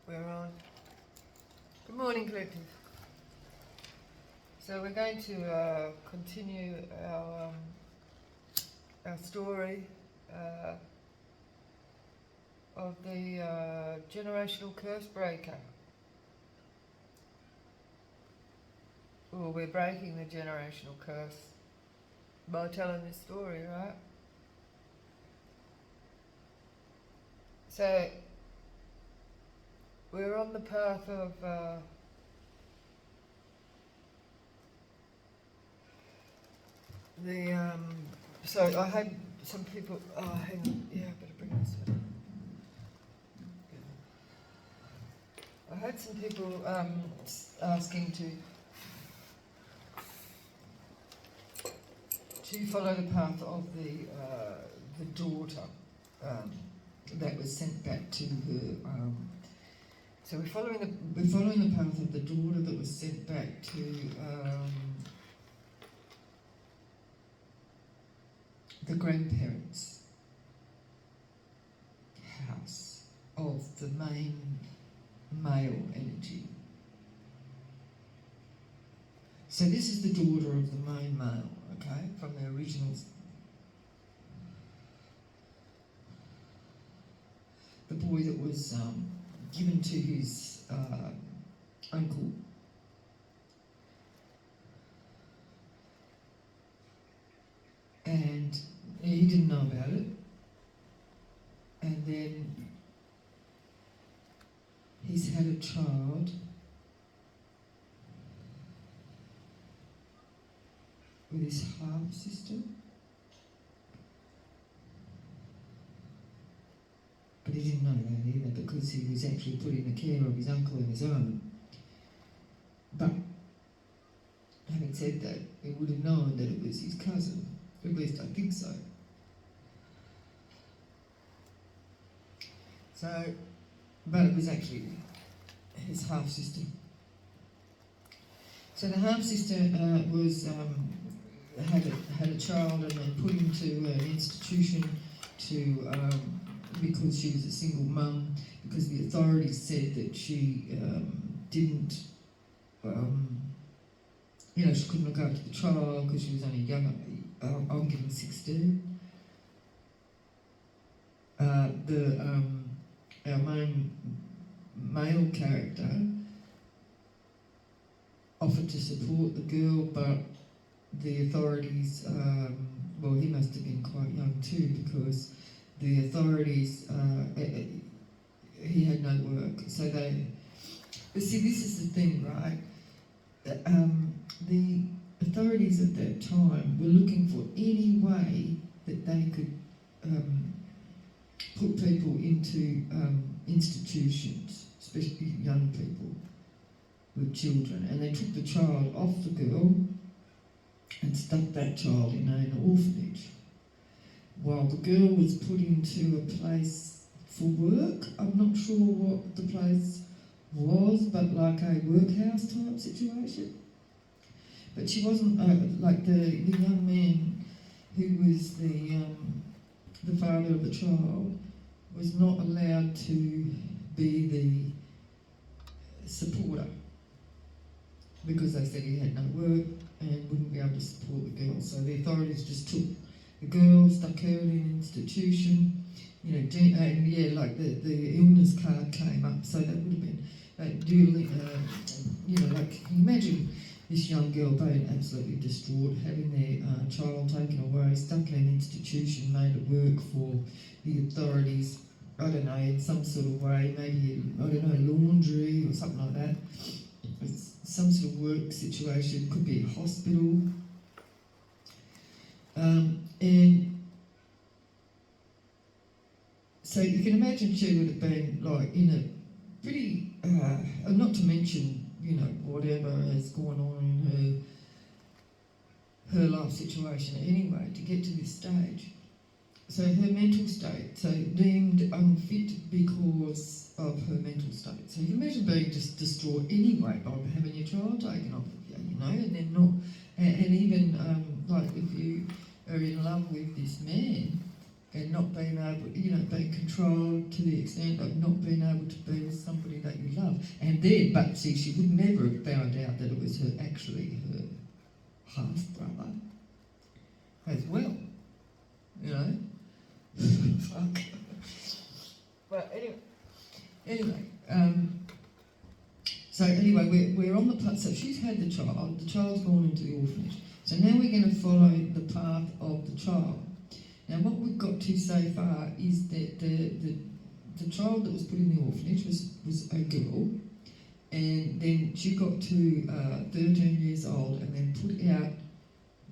We're on. Good morning, collective. So we're going to continue our story of the generational curse breaker. Well, we're breaking the generational curse by telling this story, right? So we're on the path of so I had some people, hang on, yeah, I better bring this one. I had some people asking to follow the path of the daughter that was sent back to her. So we're following the path of the daughter that was sent back to the grandparents' house of the main male energy. So this is the daughter of the main male, okay, from the originals. The boy that was given to his uncle. And he didn't know about it. And then he's had a child with his half-sister. But he didn't know that either because he was actually put in the care of his uncle and his own. But having said that, he would have known that it was his cousin. At least I think so. But it was actually his half-sister. So the half-sister was had a child and then put into an institution to because she was a single mum, because the authorities said that she didn't, she couldn't look after the child because she was only young. I'm getting 16. Our main male character offered to support the girl, but the authorities, he must have been quite young too, because the authorities, he had no work. So but see, this is the thing, right? The authorities at that time were looking for any way that they could put people into institutions, especially young people with children, and they took the child off the girl and stuck that child in an orphanage while the girl was put into a place for work. I'm not sure what the place was, but like a workhouse type situation. But she wasn't like the young man who was the father of the child was not allowed to be the supporter because they said he had no work and wouldn't be able to support the girl. So the authorities just took the girl, stuck her in an institution, and the illness card came up, so that would have been imagine this young girl being absolutely distraught, having their child taken away, stuck in an institution, made to work for the authorities, I don't know, in some sort of way, maybe, laundry or something like that. It's some sort of work situation, could be a hospital. And so you can imagine she would have been like in a pretty, not to mention, whatever has gone on in her life situation anyway, to get to this stage. So her mental state, so deemed unfit because of her mental state. So you can imagine being just distraught anyway by having your child taken off of you, and then not, and even if you are in love with this man and not being able, being controlled to the extent of not being able to be with somebody that you And then, but see, she would never have found out that it was actually her half-brother as well, you know. Fuck. But anyway, so anyway, we're on the path. So she's had the child's gone into the orphanage. So now we're going to follow the path of the child. Now what we've got to so far is that the child that was put in the orphanage was a girl, and then she got to 13 years old and then put out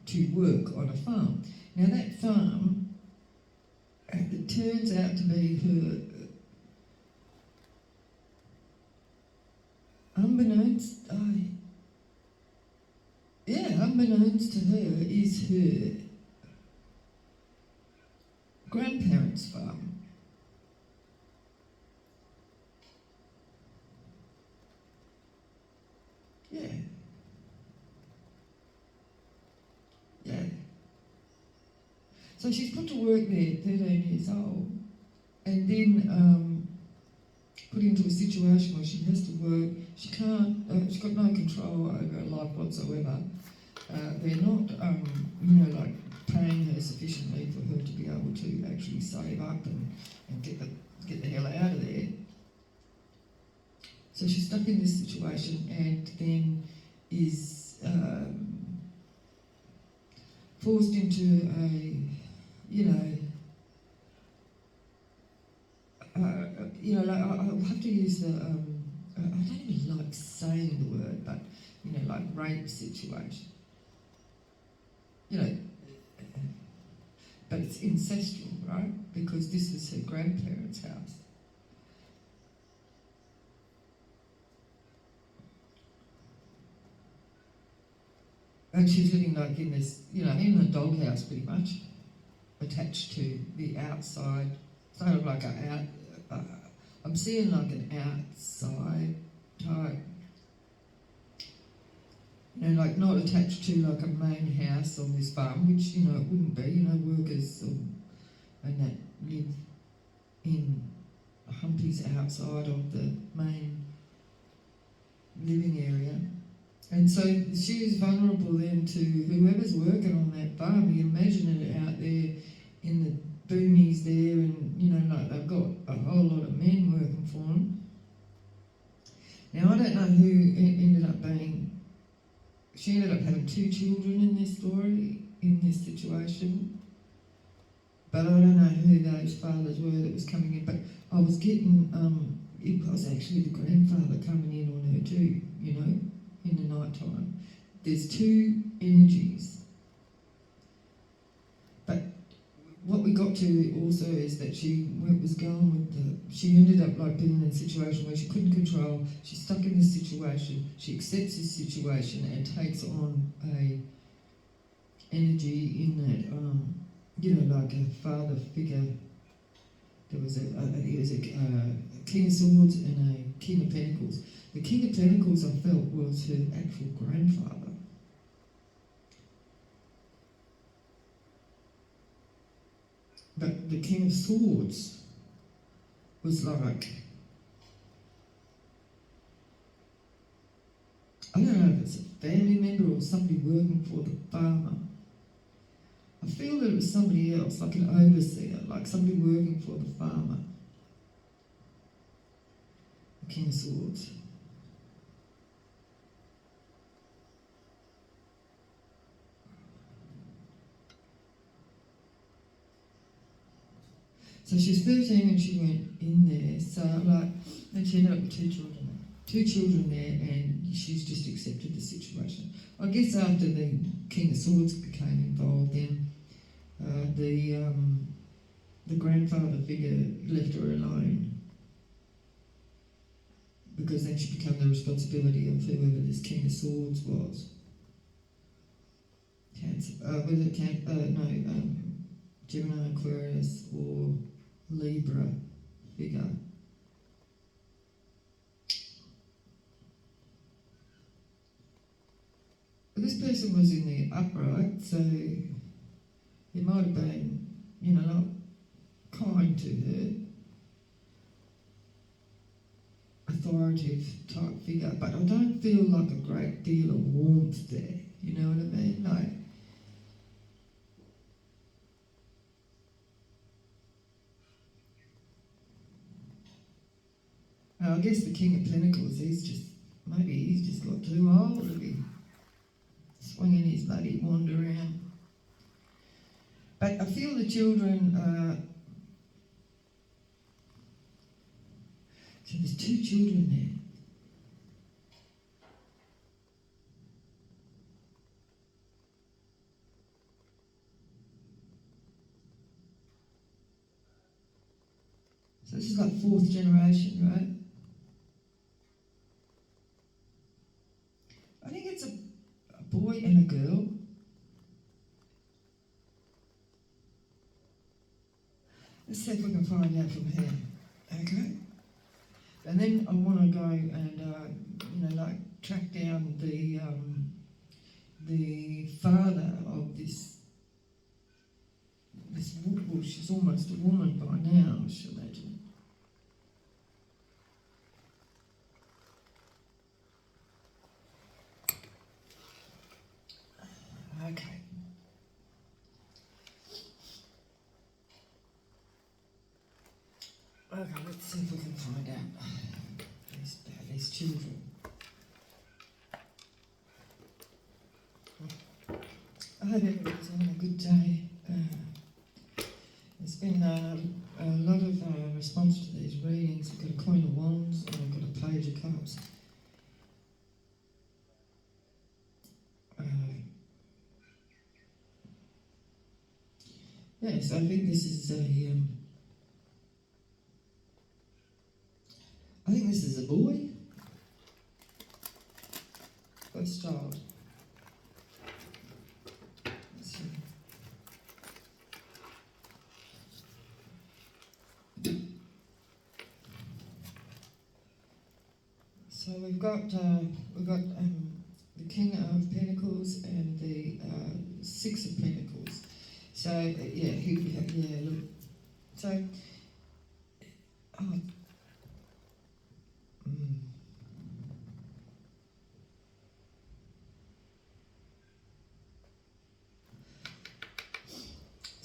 to work on a farm. Now that farm, it turns out to be her, unbeknownst to her, is her grandparents' farm. Yeah. So she's put to work there at 13 years old, and then put into a situation where she has to work. She can't. She's got no control over her life whatsoever. They're not, like paying her sufficiently for her to be able to actually save up and get the hell out of there. So she's stuck in this situation, and then is forced into a, I'll have to use the, I don't even like saying the word, but, like rape situation. But it's ancestral, right? Because this was her grandparents' house. And she's living like in this, in a doghouse pretty much, attached to the outside, sort of like I'm seeing like an outside type, like not attached to like a main house on this farm, which, it wouldn't be, workers and that live in humpies outside of the main living area. And so she is vulnerable then to whoever's working on that farm. You imagine it out there in the boomies there, and like they've got a whole lot of men working for them. Now I don't know who ended up being. She ended up having 2 children in this story, in this situation. But I don't know who those fathers were that was coming in. But I was getting, it was actually the grandfather coming in on her too, in the night time. There's 2 energies. But what we got to also is that she ended up like being in a situation where she couldn't control. She's stuck in this situation. She accepts this situation and takes on a energy in that, like a father figure. There was a King of Swords and a King of Pentacles. The King of Pentacles, I felt, was her actual grandfather. But the King of Swords was like, I don't know if it's a family member or somebody working for the farmer. I feel that it was somebody else, like an overseer, like somebody working for the farmer. The King of Swords. So she was 13 when she went in there, so and she ended up with 2 children. 2 children there, and she's just accepted the situation. I guess after the King of Swords became involved, then the grandfather figure left her alone, because then she became the responsibility of whoever this King of Swords was. Gemini, Aquarius, or Libra figure. But this person was in the upright, so he might have been, not kind to her. I authoritative type figure, but I don't feel like a great deal of warmth there. You know what I mean? Like, I guess the King of Pentacles, maybe he's just got too old to be swinging his bloody wand around. But I feel the children, so there's two children there. So this is like 4th generation, right? I think it's a boy and a girl. Let's see if we can find out from here. Okay? And then I want to go and, track down the father of this, well, she's almost a woman by now, I should imagine. Okay. Okay, let's see if we can find out about these children. I hope everybody's having a good day. There's been a lot of response to these readings. We've got a Queen of Wands and we've got a Page of Cups. Yes, I think this is I think this is a boy. First child. Let's see. So we've got the King of Pentacles and the 6 of Pentacles. So look. So,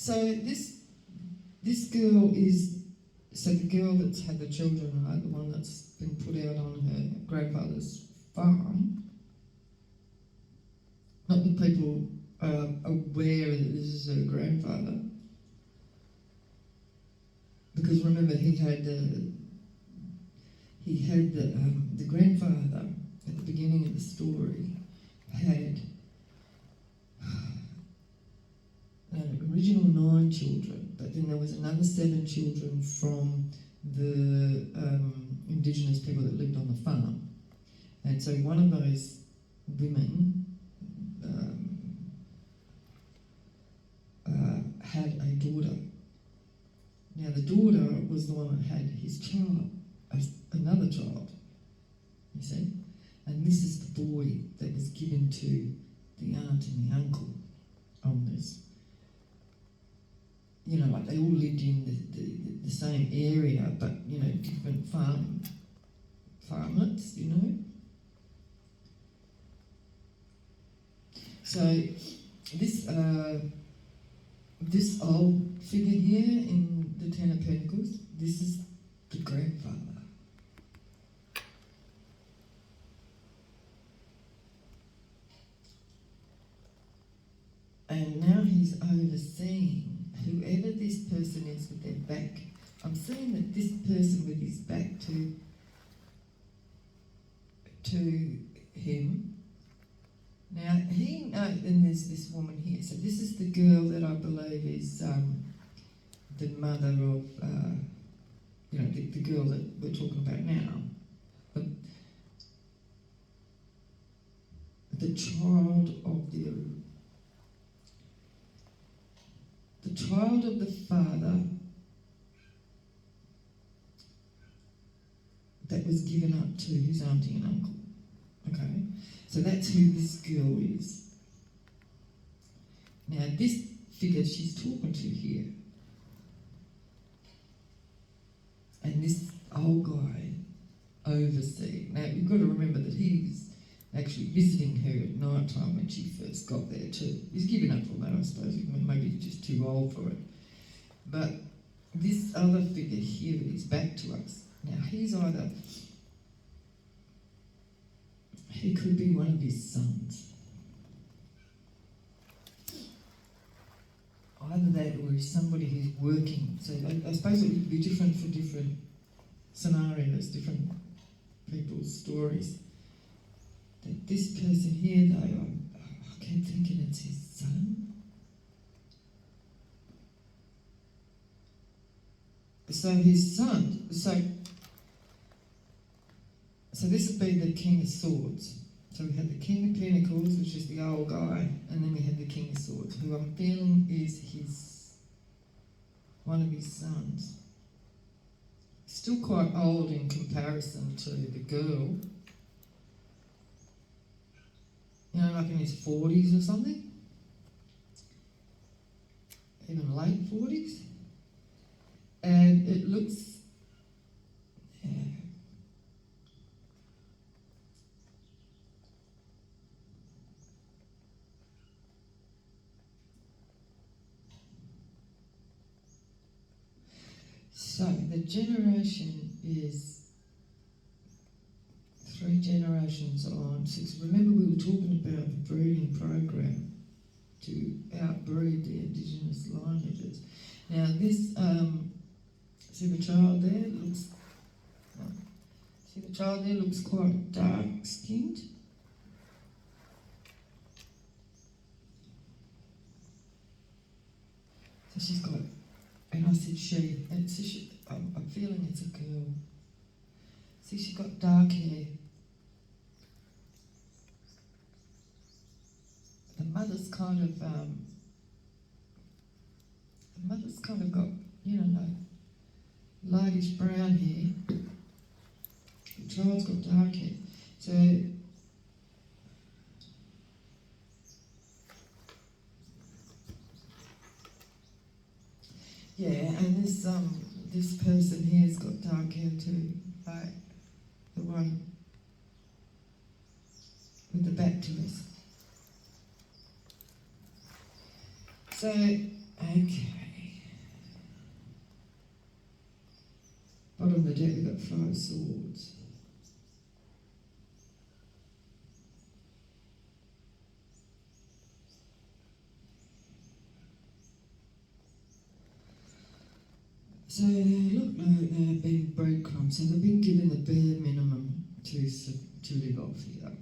So this girl is, so the girl that's had the children, right, the one that's been put out on her grandfather's farm, not that people are aware that this is her grandfather, because remember he had the grandfather at the beginning of the story had an original 9 children, but then there was another 7 children from the indigenous people that lived on the farm. And so one of those women had a daughter. Now the daughter was the one that had his child, another child, you see? And this is the boy that was given to the aunt and the uncle on this. You know, like they all lived in the same area, but, you know, different farmlets, you know. So this old figure here in the 10 of Pentacles, this is the grandfather. And now he's overseeing whoever this person is with their back. I'm seeing that this person with his back to him. Now and there's this woman here. So this is the girl that I believe is the mother of the girl that we're talking about now. The child of the father that was given up to his auntie and uncle. Okay? So that's who this girl is. Now this figure she's talking to here, and this old guy oversee. Now, you've got to remember that he's actually visiting her at night time when she first got there too. He's given up on that, I suppose. Maybe he's just too old for it. But this other figure here that is back to us, now he's either, he could be one of his sons. Either that or he's somebody who's working. So I suppose it would be different for different scenarios, different people's stories. That this person here, though, I keep thinking it's his son. So his son, so this would be the King of Swords. So we had the King of Pentacles, which is the old guy, and then we had the King of Swords, who I'm feeling is one of his sons. Still quite old in comparison to the girl. You know, like in his 40s or something. Even late 40s. And it looks, yeah. So the generation is 3 generations on 6. Remember we were talking about the breeding program to outbreed the indigenous lineages. Now this, see the child there looks, quite dark skinned. So she's got, and I said she, and so I'm feeling it's a girl. See, she's got dark hair. The mother's kind of got, you know, like lightish brown hair. The child's got dark hair. So yeah, and this person here's got dark hair too, like the one with the back to us. So, okay. Bottom of the deck we've got 5 swords. So they look like they've been breadcrumbs, so they've been given the bare minimum to live off here.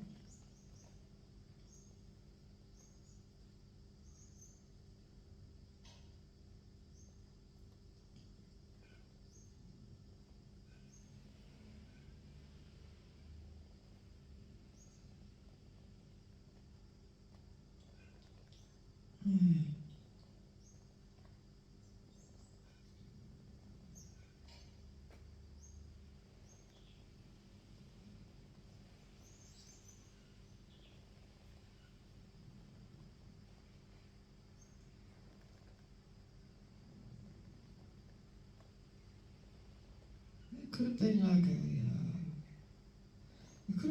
It could have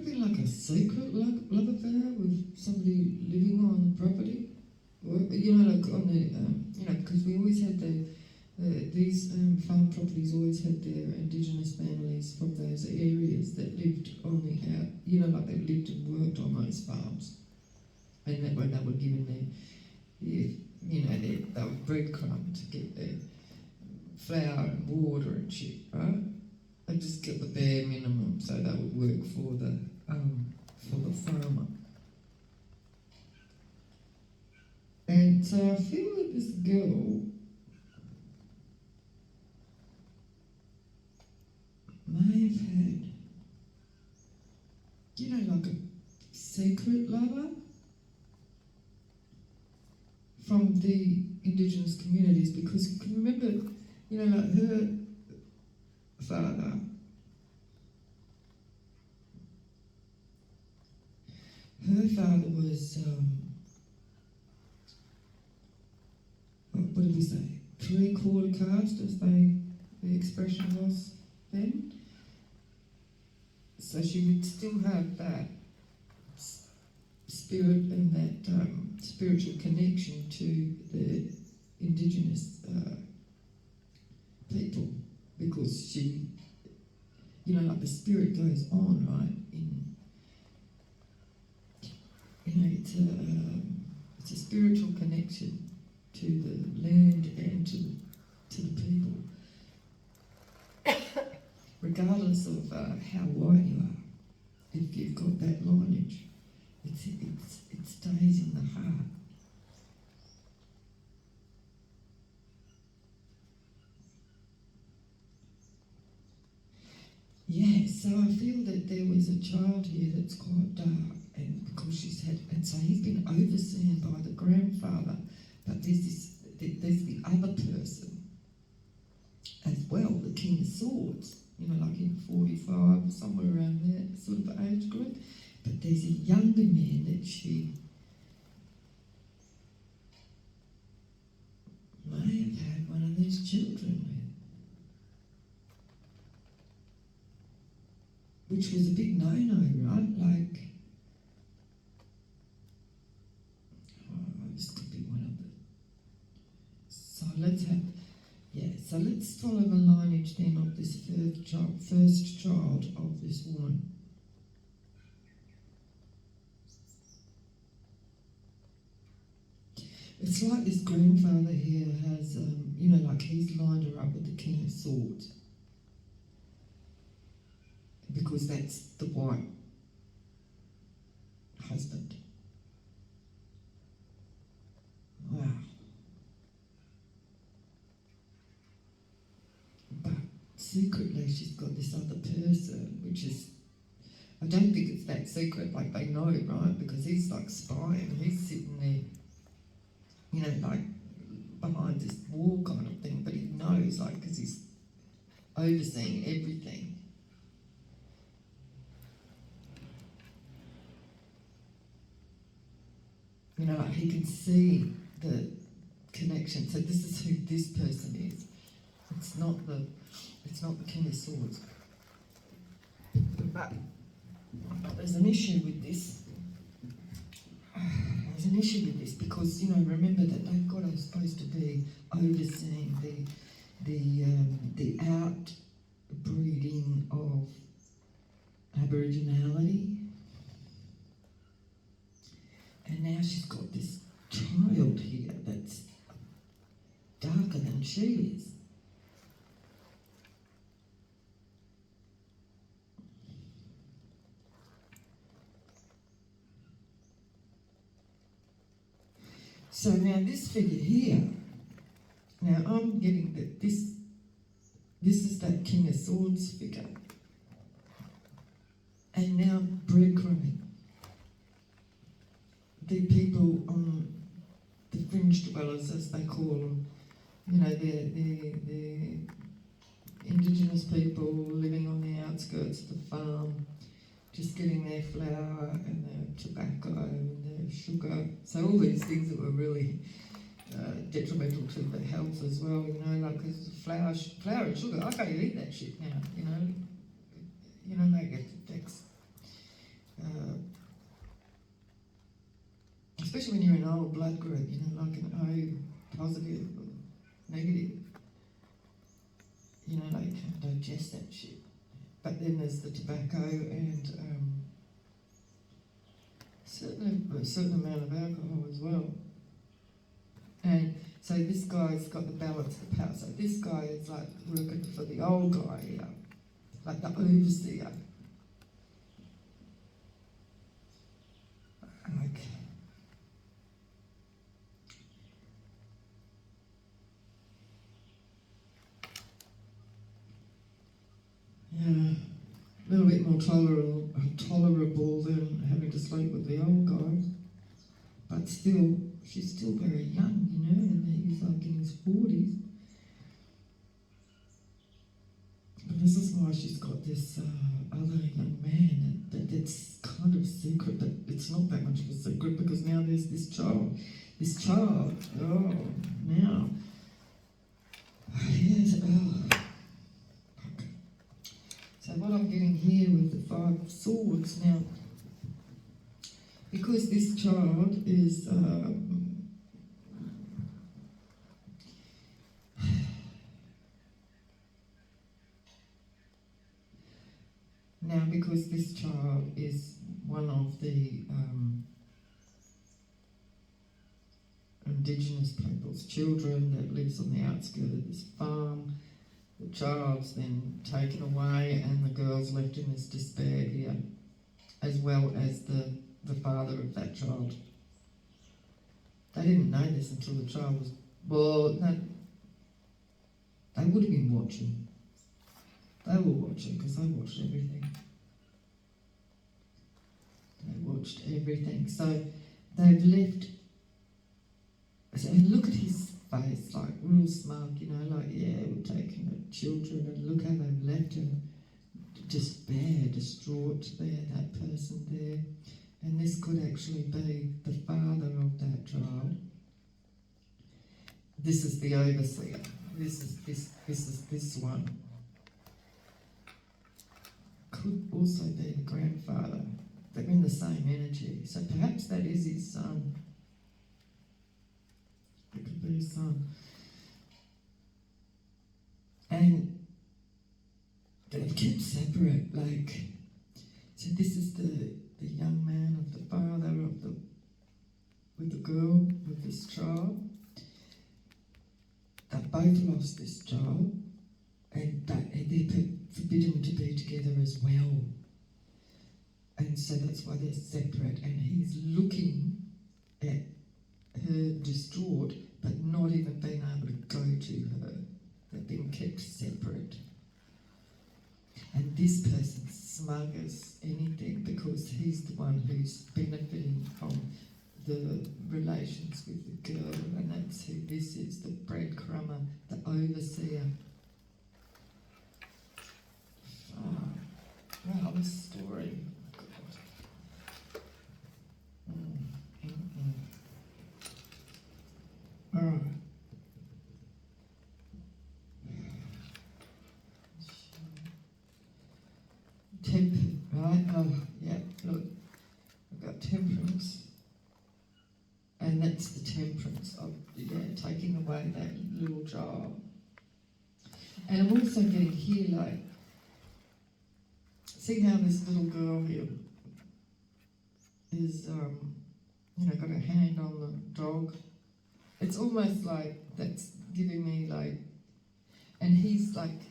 been like a secret love affair with somebody living on the property, or you know, like on the you know, because we always had these farm properties always had their indigenous families from those areas that lived on the out, you know, like they lived and worked on those farms, and that when they were given they were breadcrumbed to get their flour and water and shit, right? They just get the bare minimum, so that would work for the farmer. And so I feel that this girl may have had, you know, like a secret lover from the indigenous communities, because you can remember, you know, like her father was what did we say, 3/4 caste, as the expression was then. So she would still have that spirit and that spiritual connection to the Indigenous people, because she, like the spirit goes on, right? It's a spiritual connection to the land and to the people, regardless of how white you are. If you've got that lineage, it stays in the heart. Yeah, so I feel that there was a child here that's quite dark, and because and so he's been overseen by the grandfather, but there's the other person as well, the King of Swords, like in 45, somewhere around that sort of age group. But there's a younger man that she may have had one of these children with, which was a big no-no, right? Like, this could be one of them. So let's follow the lineage then of this first child of this woman. It's like this grandfather here has, like he's lined her up with the King of Swords, because that's the white husband. Wow. But secretly she's got this other person, which is, I don't think it's that secret, like they know, right? Because he's like spying, he's sitting there, like behind this wall kind of thing, but he knows, like, because he's overseeing everything. Like he can see the connection. So this is who this person is. It's not the King of Swords. But there's an issue with this. There's an issue with this because, remember that they've got supposed to be overseeing the outbreeding of Aboriginality. And now she's got this child here that's darker than she is. So now this figure here, now I'm getting that this is that King of Swords figure. And now breadcrumbing. The people on the fringe dwellers, as they call them, the Indigenous people living on the outskirts of the farm, just getting their flour and their tobacco and their sugar. So all these things that were really detrimental to their health as well, like flour and sugar. I can't eat that shit now, they get effects. Especially when you're in an old blood group, like an O positive or negative. They can't digest that shit. But then there's the tobacco and a certain amount of alcohol as well. And so this guy's got the balance of power. So this guy is like working for the old guy here, like the overseer. Like, yeah, a little bit more tolerable than having to sleep with the old guys. But still, she's still very young, and he's like in his 40s. But this is why she's got this other young man that's kind of secret, but it's not that much of a secret because now there's this child. This child, now. Yes, So what I'm getting here with the of Swords. Now, because this child is because this child is one of the Indigenous people's children that lives on the outskirts of this farm, the child's then taken away and the girl's left in this despair here, as well as the father of that child. They didn't know this until the child was, well, no, they would have been watching. They were watching because they watched everything. They watched everything. So they've left, so look at his face, like real smug, you know, like, yeah, we're taking the children, and look how they've left her. Despair, distraught there, that person there. And this could actually be the father of that child. This is the overseer. This is this one. Could also be the grandfather. They're in the same energy. So perhaps that is his son. It could be his son. And they've kept separate, like, so this is the young man of the father of the, with the girl, with this child. They both lost this child, and they're forbidden to be together as well. And so that's why they're separate, and he's looking at her distraught, but not even being able to go to her. They've been kept separate. And this person's smug as anything because he's the one who's benefiting from the relations with the girl, and that's who this is, the breadcrumber, the overseer. Wow, this story. All right. Right? Oh, yeah, look, I've got temperance, and that's the temperance of, taking away that little child. And I'm also getting here, like, see how this little girl here is, got her hand on the dog. It's almost like that's giving me, like, and he's like,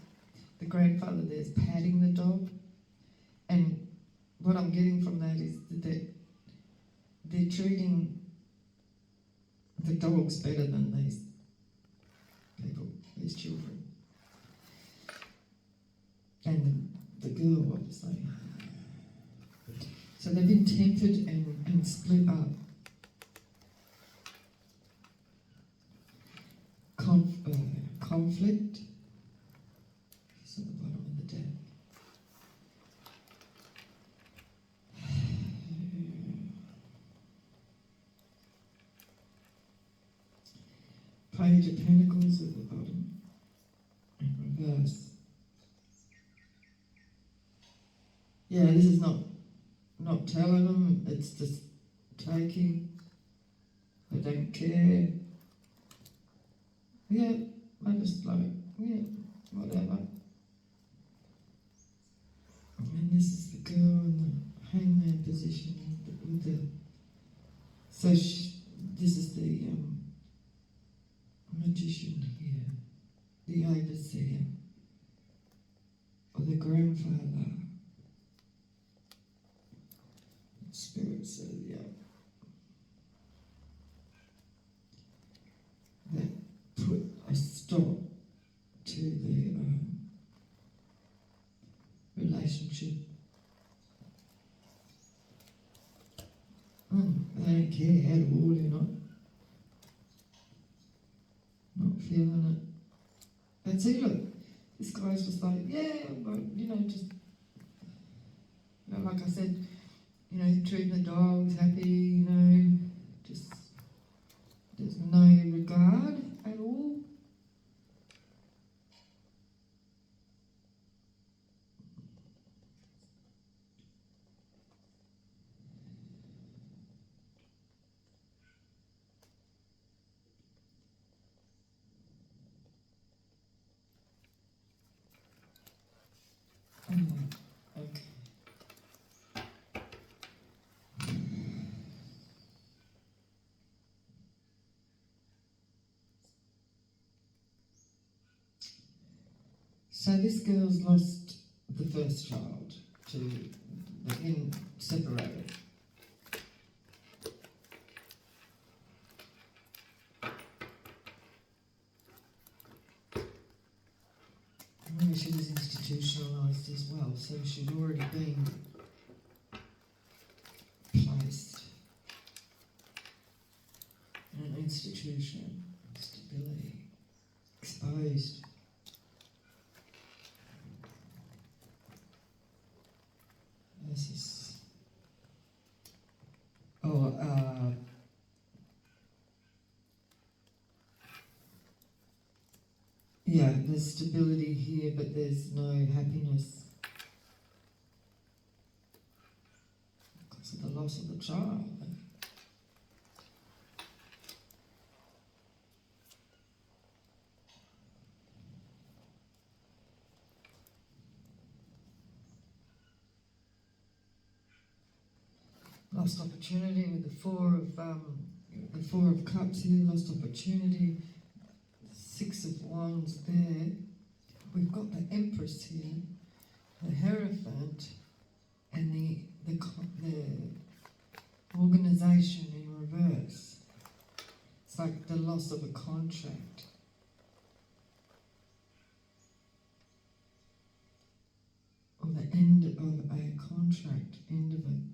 the grandfather there's patting the dog. And what I'm getting from that is that they're treating the dogs better than these people, these children. And the girl, obviously. So they've been tempered and split up. Conflict. It's at the bottom of the deck. Page of Pentacles at the bottom, in reverse. Yeah, this is not telling them, it's just taking. They don't care. Yeah, I just like, yeah, whatever. And this is the girl in the hangman position with the so this is the magician here, the overseer, or the grandfather. Spirit says, yeah. That put a stop to the relationship. They don't care at all, not feeling it. And see, look, this guy's just like, yeah, but, just, like I said, treating the dogs happy, just, there's no regard at all. So this girl's lost the first child to being separated. Maybe she was institutionalised as well, so she'd already been placed in an institution, stability, exposed. This is, yeah, there's stability here, but there's no happiness because of the loss of the child. Lost opportunity with the Four of Cups here. Lost opportunity. Six of Wands there. We've got the Empress here, the Hierophant, and the organisation in reverse. It's like the loss of a contract. Or the end of a contract, end of it.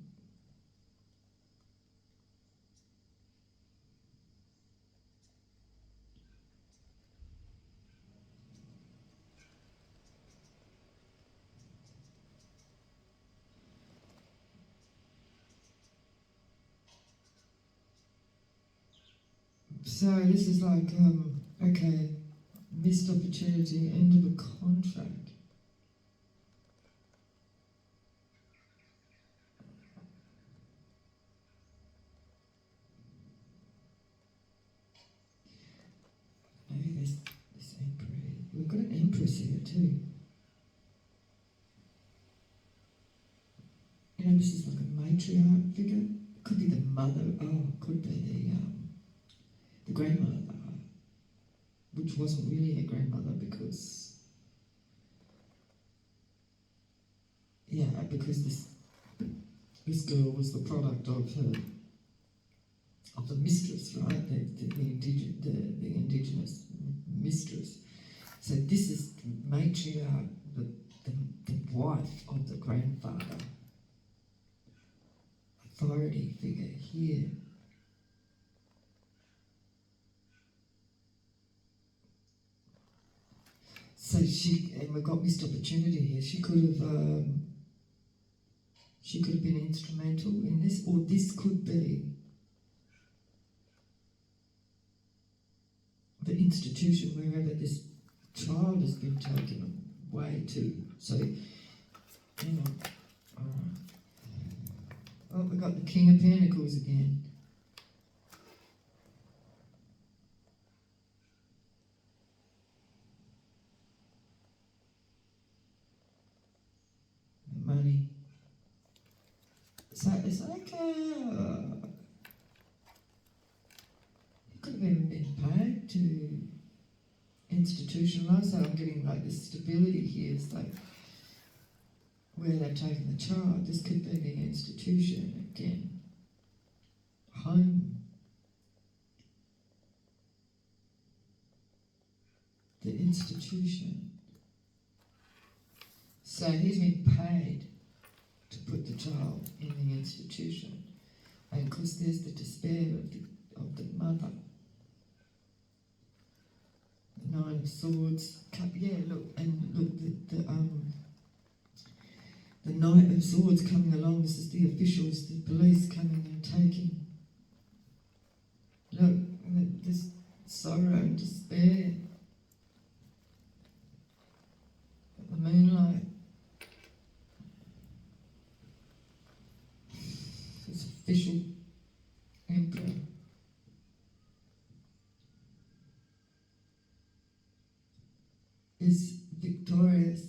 So this is like, okay, missed opportunity, end of a contract. Maybe this Emperor. We've got an Empress here too. You know, this is like a matriarch figure. Could be the mother. Oh, could be the grandmother, which wasn't really her grandmother because, yeah, because this girl was the product of the mistress, right? The indigenous mistress. So this is the matriarch, the wife of the grandfather. Authority figure here. So and we've got missed opportunity here. She could have been instrumental in this, or this could be the institution wherever this child has been taken away to. So, hang on. All right. Oh, we've got the King of Pentacles again. Money. So it's like you could have even been paid to institutionalise. So I'm getting like this stability here. It's like where they're taking the child. This could be the institution again. Home. The institution. So he's been paid to put the child in the institution. And of course there's the despair of the mother. The Nine of Swords. Yeah, look, and look, the Knight of Swords coming along. This is the officials, the police coming and taking. Look, this sorrow and despair. The moonlight. This official emperor. Is victorious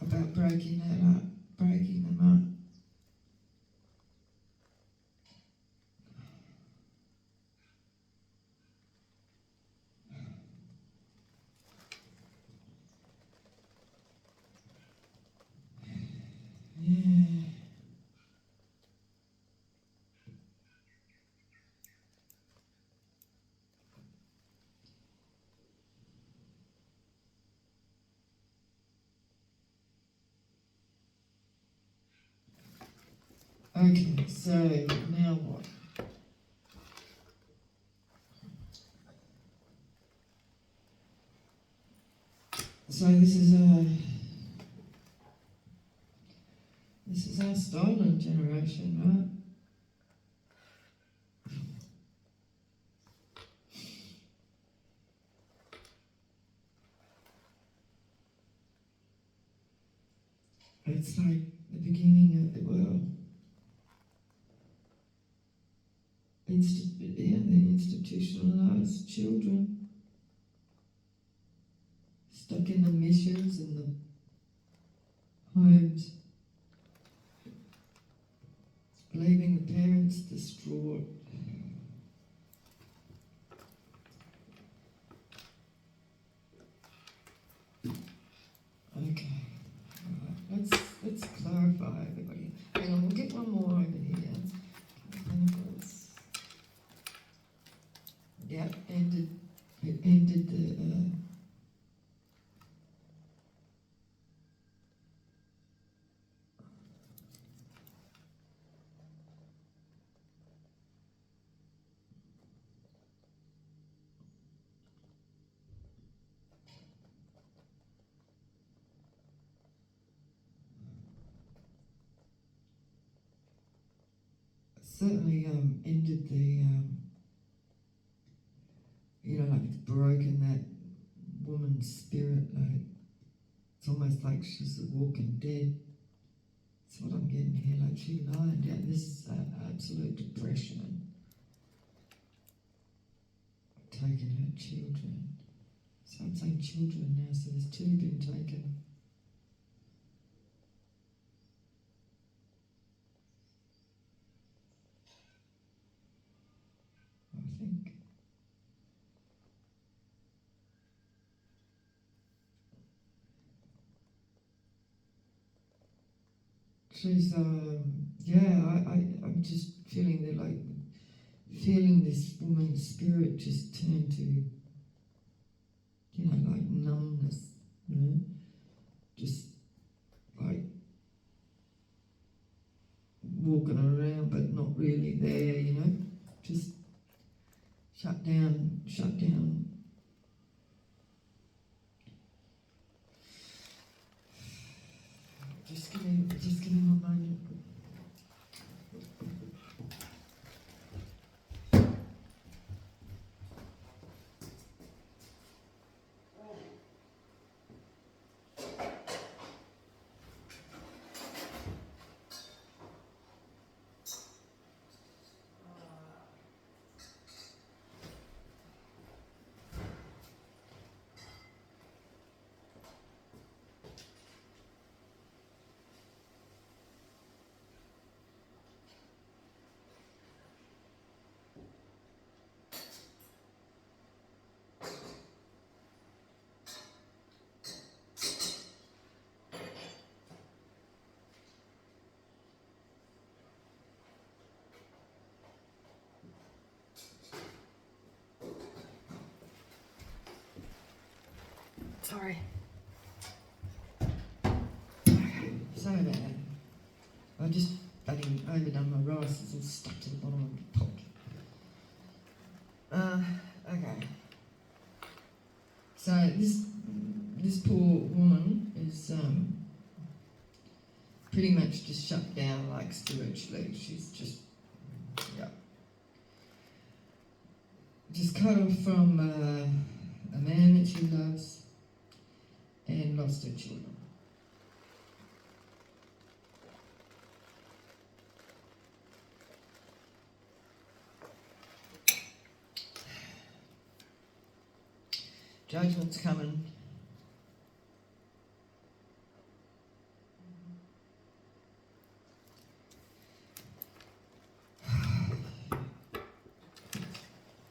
about breaking that up, breaking them up. Yeah. Okay, so now what? So this is our stolen generation, right? It's like the beginning of the world. The institutionalized children stuck in the missions and the homes, leaving the parents distraught. Okay, right. Let's clarify, everybody. Hang on, we'll get one more over here. Pentacles. Yep, it ended the. Certainly ended the, like it's broken that woman's spirit. Like it's almost like she's the walking dead. That's what I'm getting here. Like she lying down. This is absolute depression. Taking her children. So I'm saying children now. So there's two been taken. I think. She's, I'm just feeling that, like, feeling this woman's spirit just turn to, like numbness, just like walking around but not really there, just shut down. Just give me one moment. Sorry. Sorry about that. I just overdone my rice. It's all stuck to the bottom of the pot. Okay. So this poor woman is pretty much just shut down, like spiritually. She's just cut off from a man that she loves and lost her children. Judgment's coming.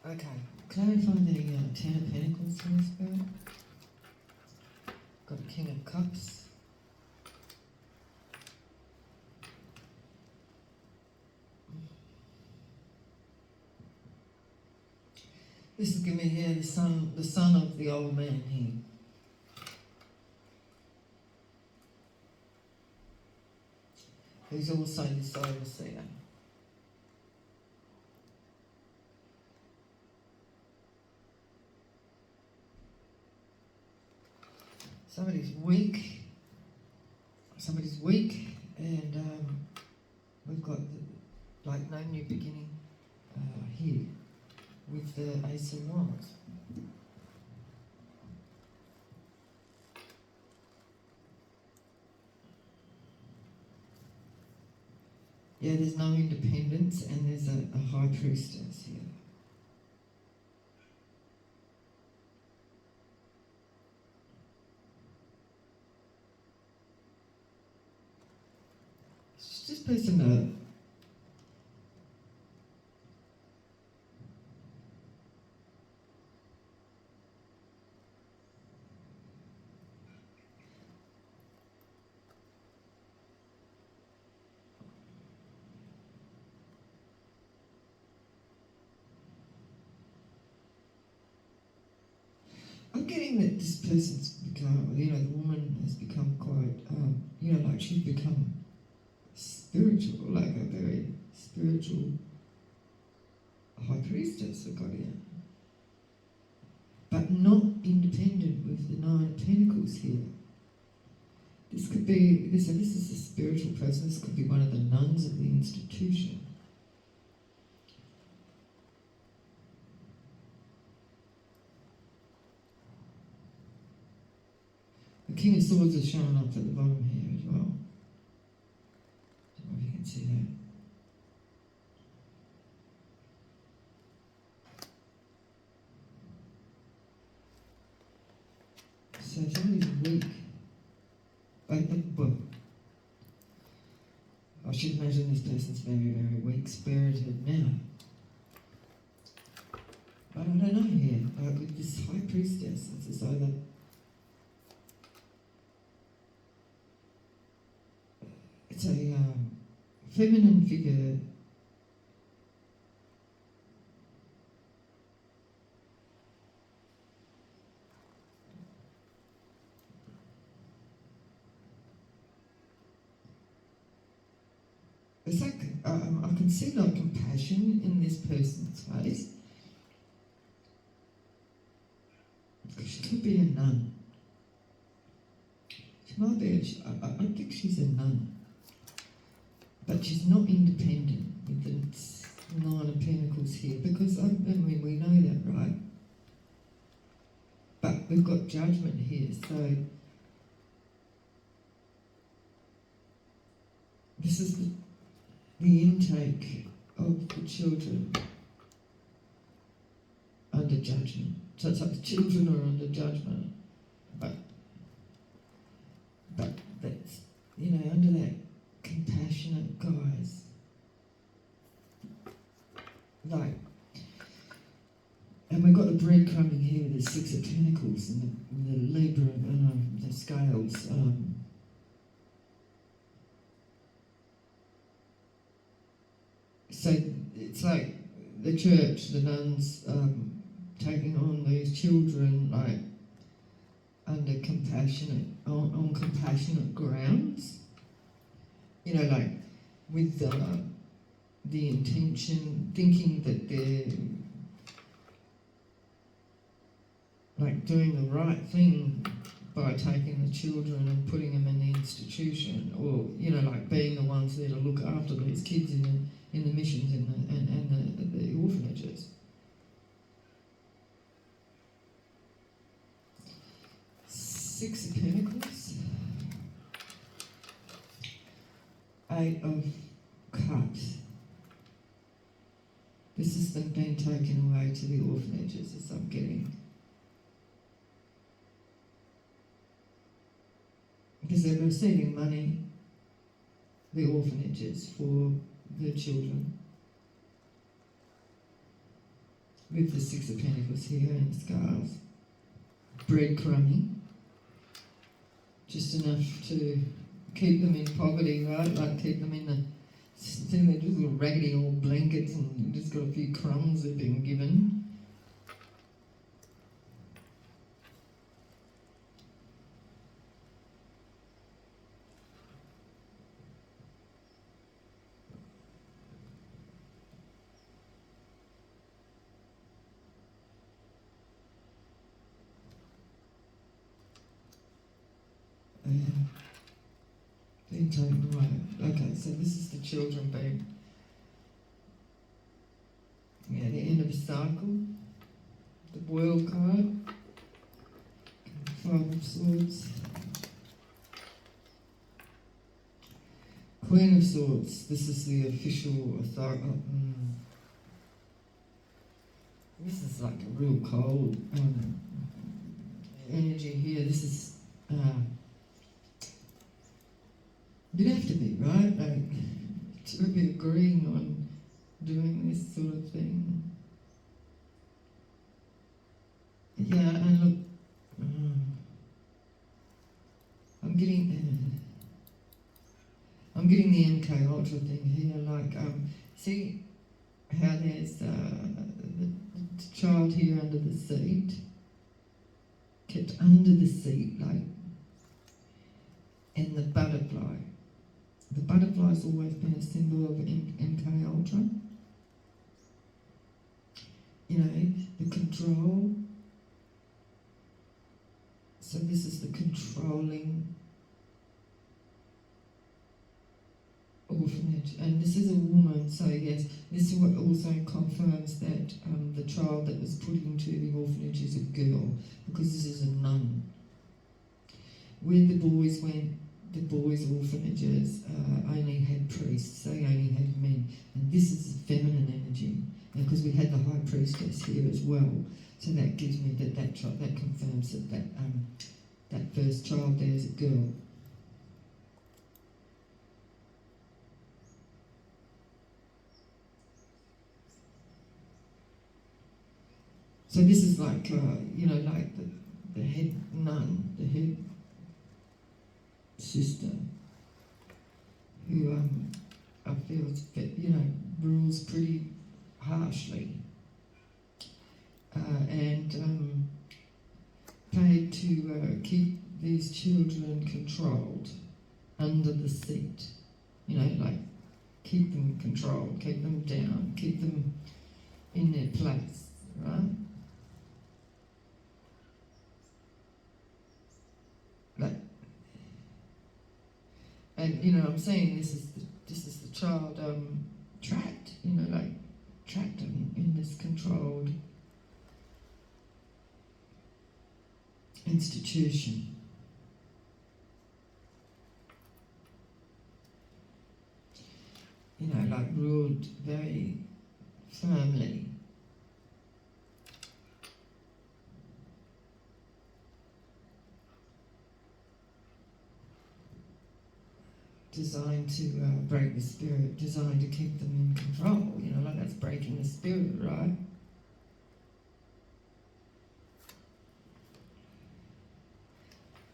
Okay, clarify the Ten of Pentacles for this spirit. Got a King of Cups. This is giving me here the son of the old man here. Who's also this overseer. Somebody's weak, and we've got no new beginning here with the Ace of Wands. Yeah, there's no independence, and there's a high priestess here. This person, I'm getting that this person's become, the woman has become quite, she's become spiritual, like a very spiritual high priestess I've got here. But not independent with the Nine of Pentacles here. This could be, this is a spiritual person, this could be one of the nuns of the institution. The King of Swords is showing up at the bottom here as well. I don't know if you can see that. So somebody's weak. I should imagine this person's very, very weak-spirited now. But I don't know here. With this high priestess, it's as though that it's a feminine figure. It's like, I can see like compassion in this person's face. She could be a nun. She might be, I think she's a nun. But she's not independent with the Nine of Pentacles here, because, we know that, right? But we've got Judgment here, so this is the intake of the children under judgment. So it's like the children are under judgment, but that's, under that compassionate guise. Like, and we've got the breadcrumbing here with the Six of Pentacles and the Libra and the scales. So it's like the church, the nuns, taking on these children like under compassionate, on compassionate grounds. Like with the intention, thinking that they're like doing the right thing by taking the children and putting them in the institution, or like being the ones there to look after these kids in the missions and the orphanages. Six of Pentacles, Eight of Cups. This has been taken away to the orphanages, as I'm getting. Because they're receiving money, the orphanages, for the children. With the Six of Pentacles here and the scars. Breadcrumbing. Just enough to keep them in poverty, right? Like keep them in the thing, they're just little raggedy old blankets and just got a few crumbs they've been given. taken away. Okay, so this is the children being, yeah, the end of a cycle. The world card, Five of Swords, Queen of Swords. This is the official authority. This is like a real cold energy here. This is you'd have to be, right? Like to be agreeing on doing this sort of thing. Yeah, and look, I'm getting the MK Ultra thing here. Like, see how there's the child here under the seat, kept under the seat, like, and the butterfly. The butterfly's always been a symbol of MK Ultra. You know, the control. So this is the controlling orphanage, and this is a woman, so yes, this is what also confirms that the child that was put into the orphanage is a girl, because this is a nun. Where the boys went, the boys' orphanages only had priests, they only had men, and this is feminine energy, and because we had the high priestess here as well, so that gives me that child, that confirms that first child there is a girl. So this is like, you know, like the head nun, the head sister, who I feel, you know, rules pretty harshly, and paid to keep these children controlled under the seat. You know, like keep them controlled, keep them down, keep them in their place, right? Like, and you know, I'm saying this is the child trapped, you know, like trapped in this controlled institution. You know, like ruled very firmly. Designed to break the spirit, designed to keep them in control, you know, like that's breaking the spirit, right?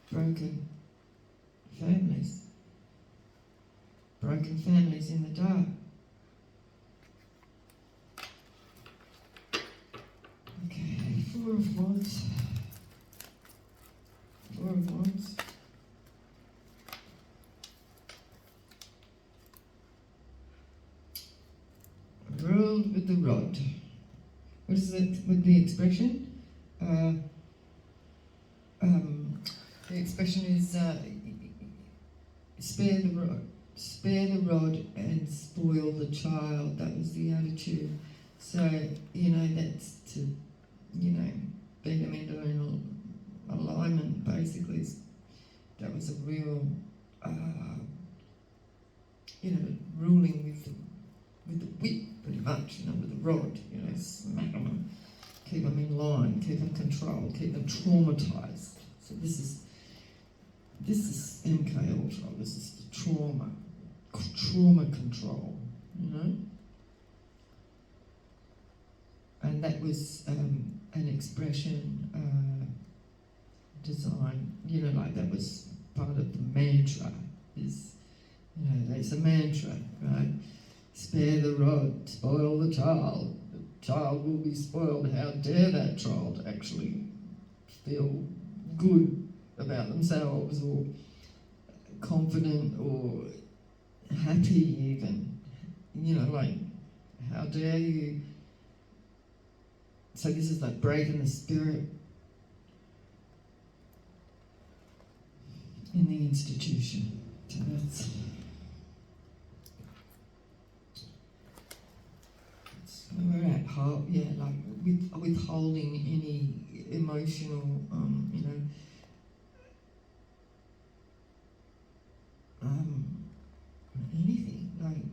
Broken families in the dark. Okay, Four of Wands. Ruled with the rod. What is it with the expression? The expression is spare the rod and spoil the child. That was the attitude. So, you know, that's to, you know, beat them into an alignment, basically. That was a real, you know, ruling with the whip, pretty much, you know, with the rod, you know, smack them, keep them in line, keep them controlled, keep them traumatised. So this is MK Ultra, this is the trauma control, you know? And that was an expression design, you know, like that was part of the mantra, is, you know, that's a mantra, right? Spare the rod, spoil the child. The child will be spoiled. How dare that child actually feel good about themselves, or confident, or happy even. You know, like, how dare you? So this is like breaking the spirit in the institution. So that's where we're at. Like withholding any emotional, anything. Like,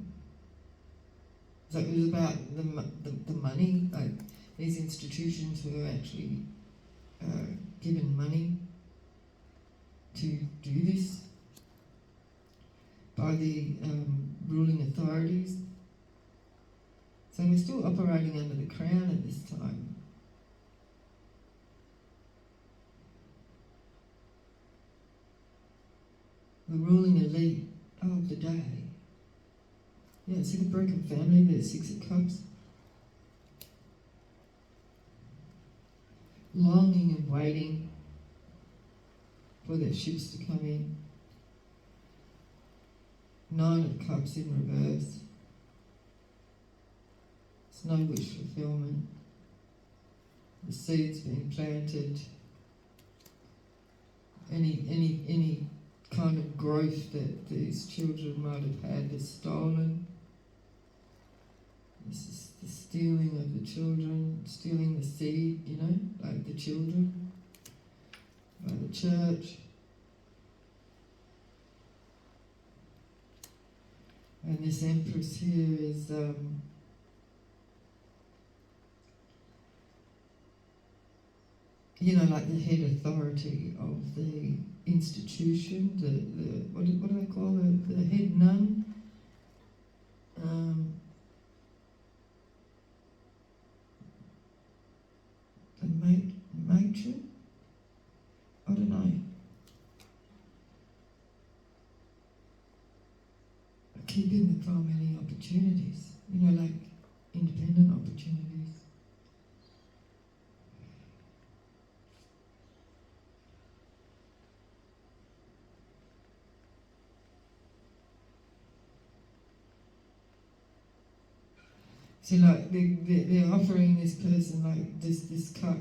so it was about the money. Like these institutions were actually given money to do this by the ruling authorities. So we're still operating under the Crown at this time. The ruling elite of the day. Yeah, see the broken family, there's 6 of Cups. Longing and waiting for their ships to come in. 9 of Cups in reverse. There's no wish fulfillment. The seeds being planted. Any kind of growth that these children might have had is stolen. This is the stealing of the children, stealing the seed, like the children, by the church. And this Empress here is like the head authority of the institution, what do they call the head nun? The matron? I don't know. Keeping from any opportunities, like independent opportunities. See, like they're offering this person like this cup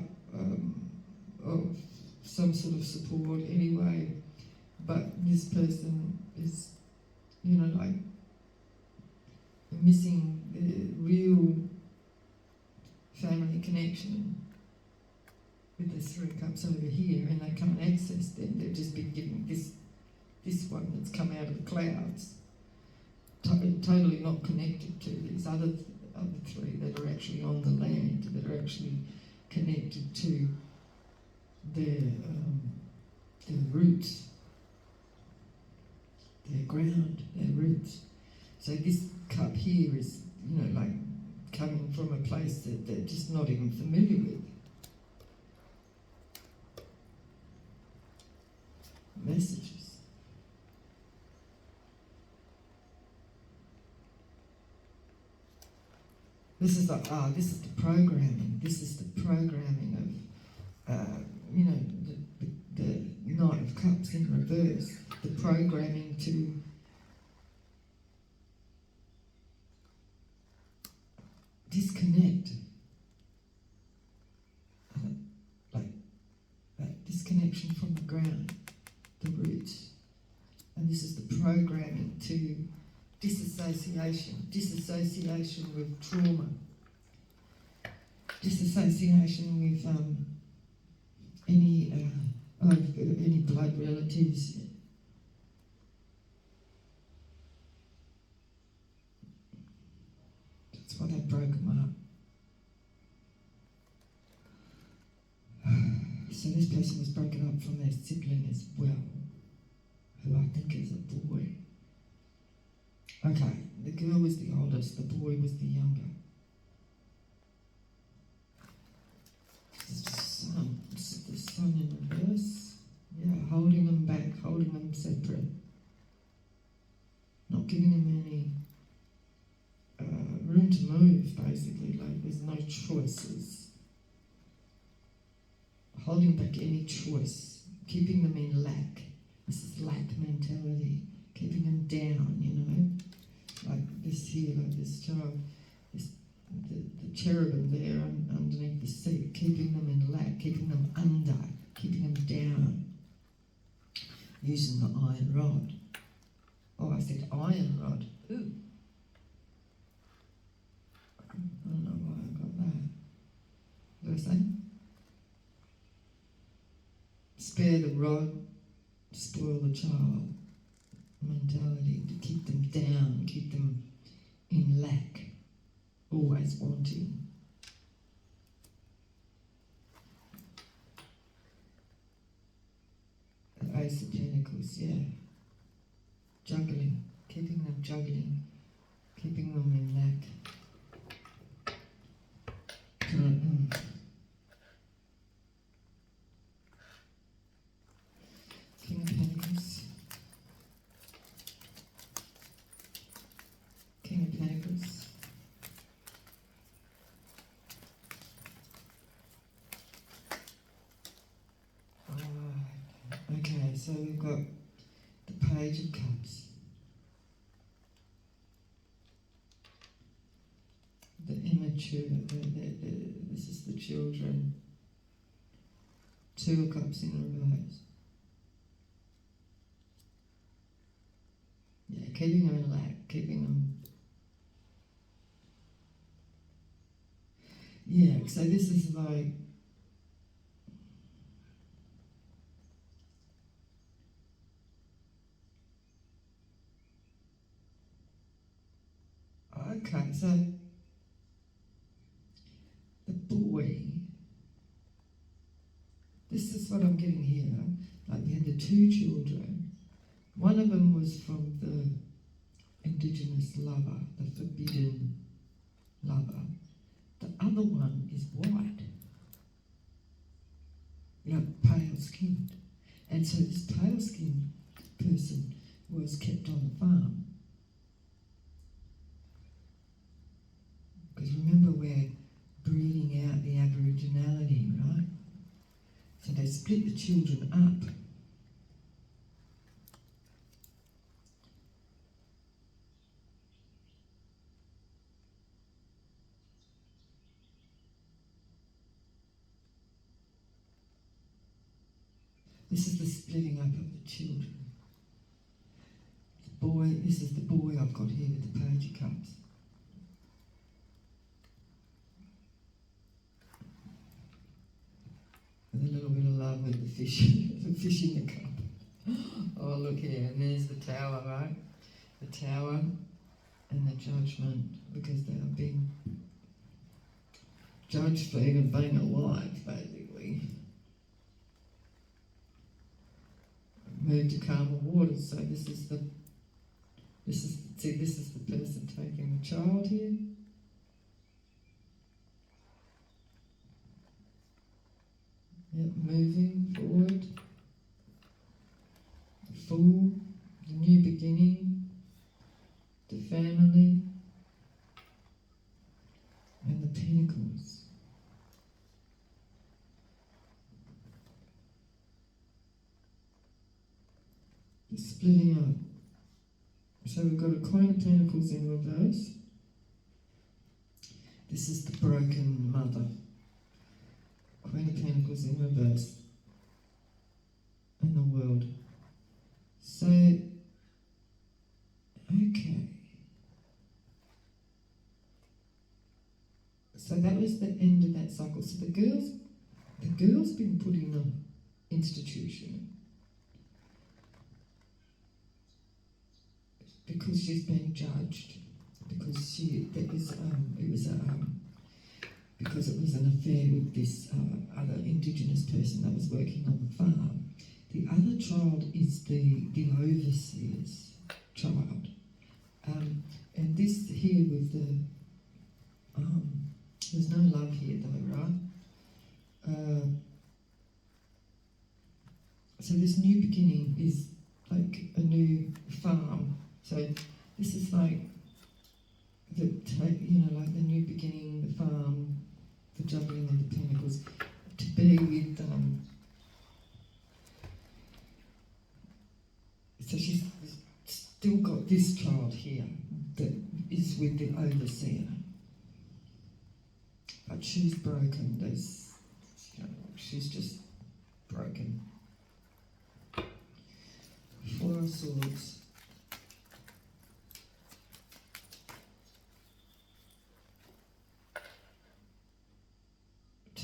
of some sort of support anyway, but this person is, like missing the real family connection with the 3 Cups over here, and they can't access them. They've just been given this one that's come out of the clouds, totally not connected to these other 3 that are actually on the land, that are actually connected to their roots, their ground, their roots. So this cup here is, like coming from a place that they're just not even familiar with. Messages. This is the programming. This is the programming of, the Knight of Cups in reverse. The programming to disconnect, like that disconnection from the ground, the roots. And this is the programming to disassociation with trauma, disassociation with any blood relatives. That's why they broke them up. So this person was broken up from their sibling as well, who I think is a boy. Okay, the girl was the oldest, the boy was the younger. The son in reverse. Yeah, holding them back, holding them separate. Not giving them any room to move, basically, like there's no choices. Holding back any choice, keeping them in lack. This is lack mentality, keeping them down, like this here, like this child, the cherubim there underneath the seat, keeping them in lack, keeping them under, keeping them down, using the iron rod. iron rod. Ooh. I don't know why I got that. What did I say? Spare the rod, spoil the child mentality, to keep them down, keep them in lack, always wanting. The Ace of Pentacles, yeah. Juggling, keeping them juggling, keeping them in lack. King of Pentacles. King of Pentacles. Okay, so we've got the Page of Cups. The immature, this is the children. Two of Cups in reverse. Yeah, keeping them in lack, keeping them. Yeah, so this is like, okay, so the boy, this is what I'm getting here. Like we had the two children. One of them was from the indigenous lover, the forbidden lover. The other one is white, pale skinned. And so this pale skinned person was kept on the farm. Because remember, we're breeding out the Aboriginality, right? So they split the children up. This is the splitting up of the children. The boy, this is the boy I've got here with the Page of Cups. With a little bit of love with the fish, the fish in the cup. Oh, look here, and there's the Tower, right? The Tower and the Judgment, because they are being judged for even being alive, basically. Moved to calmer waters, so this is the person taking the child here. Yep, moving forward. The Fool, the new beginning, the family, and the Pentacles. The splitting up. So we've got a Queen of Pentacles in reverse. This is the broken mother. Queen of Pentacles in reverse. And the World. So, okay. So that was the end of that cycle. So the girl's been put in an institution because she's been judged, because because it was an affair with this other Indigenous person that was working on the farm. The other child is the overseer's child, and this here with the there's no love here though, right? So this new beginning is like a new farm. So this is like like the new beginning, the farm, the juggling of the pentacles, to be with so she's still got this child here that is with the overseer, but she's broken. She's just broken. Four of Swords.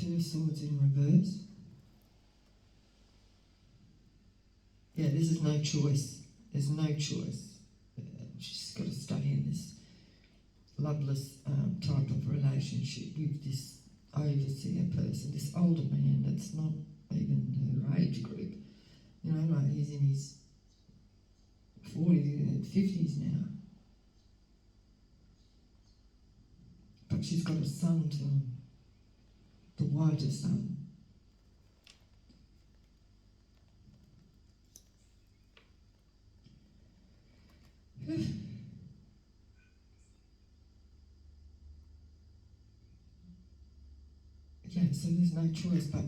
Two of Swords in reverse. Yeah, this is no choice. There's no choice. She's got to stay in this loveless type of relationship with this overseer person, this older man that's not even her age group. You know, like he's in his 40s, 50s now. But she's got a son to him, the whiter son. Yeah, so there's no choice, but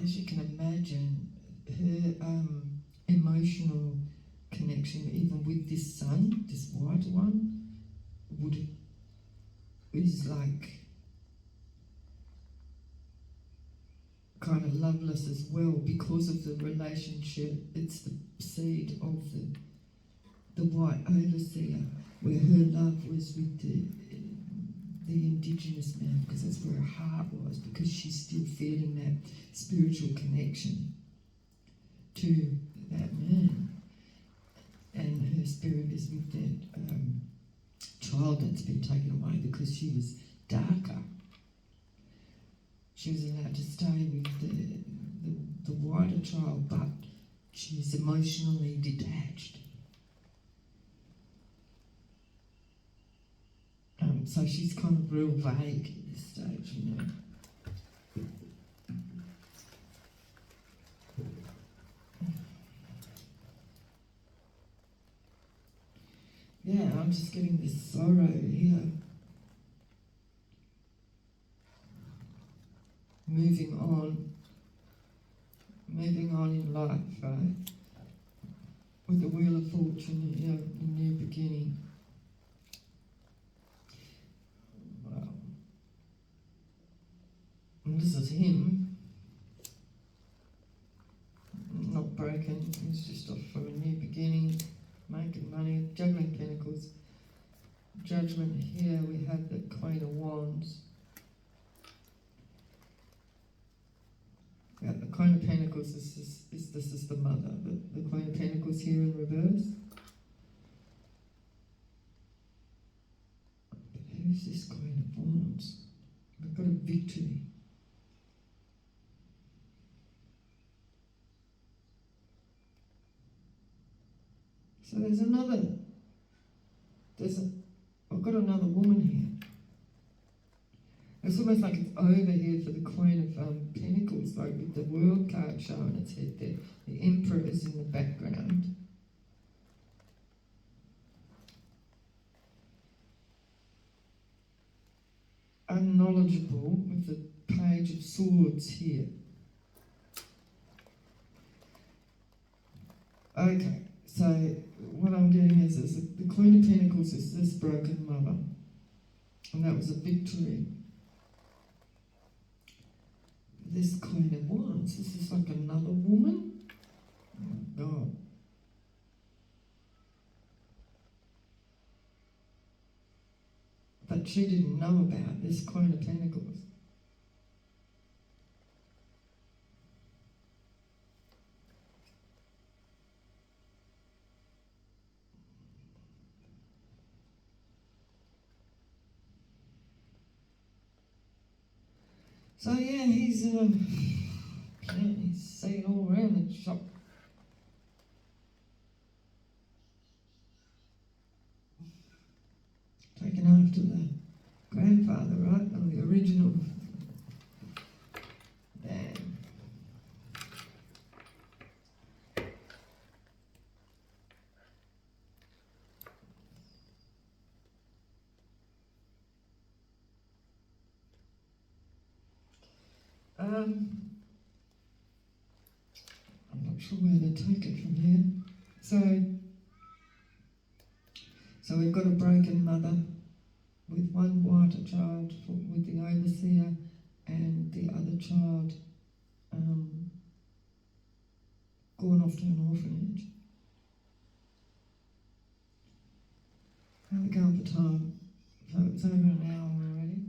as you can imagine, her emotional connection, even with this son, this white one, is like kind of loveless as well because of the relationship. It's the seed of the white overseer, where her love was with the indigenous man, because that's where her heart was, because she's still feeling that spiritual connection to that man, and her spirit is with that child that's been taken away because she was darker. She was allowed to stay with the whiter child, but she's emotionally detached. So she's kind of real vague at this stage, you know. Yeah, I'm just getting this sorrow here. Moving on in life, right? With the Wheel of Fortune, you know, the new beginning. Wow. And this is him. Not broken, he's just off for a new beginning, making money, juggling pentacles. Judgment here, we have the Queen of Wands. Yeah, the Queen of Pentacles this is the mother, but the Queen of Pentacles here in reverse. But who's this Queen of Wands? We've got a victory. So I've got another woman here. It's almost like it's over here for the Queen of Pentacles, like with the World card showing its head there. The Emperor is in the background. Unknowledgeable with the Page of Swords here. Okay, so what I'm getting is the Queen of Pentacles is this broken mother, and that was a victory. This Queen of Wands, this is like another woman. Oh my God. But she didn't know about this Queen of Pentacles. So yeah, he's seen all around the shop. Taken after the grandfather, right? Or the original. Damn. I'm not sure where to take it from here. So we've got a broken mother with one whiter child with the overseer, and the other child gone off to an orphanage. How are we going for time? So it's over an hour already.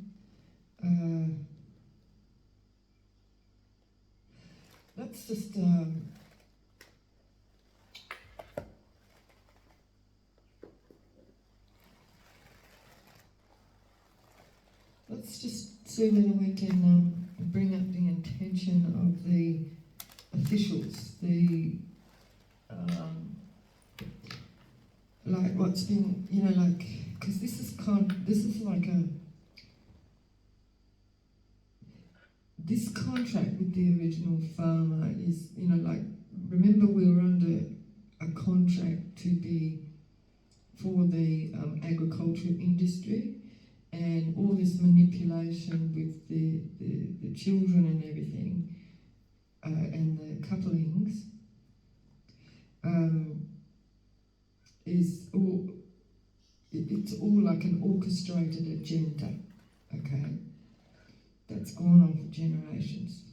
let's just see whether we can bring up the intention of the officials, the like what's been, you know, like, because this is like this contract with the original farmer is, you know, like, remember we were under a contract to be for the agricultural industry, and all this manipulation with the children and everything, and the couplings, is all, it's all like an orchestrated agenda, okay, that's gone on for generations.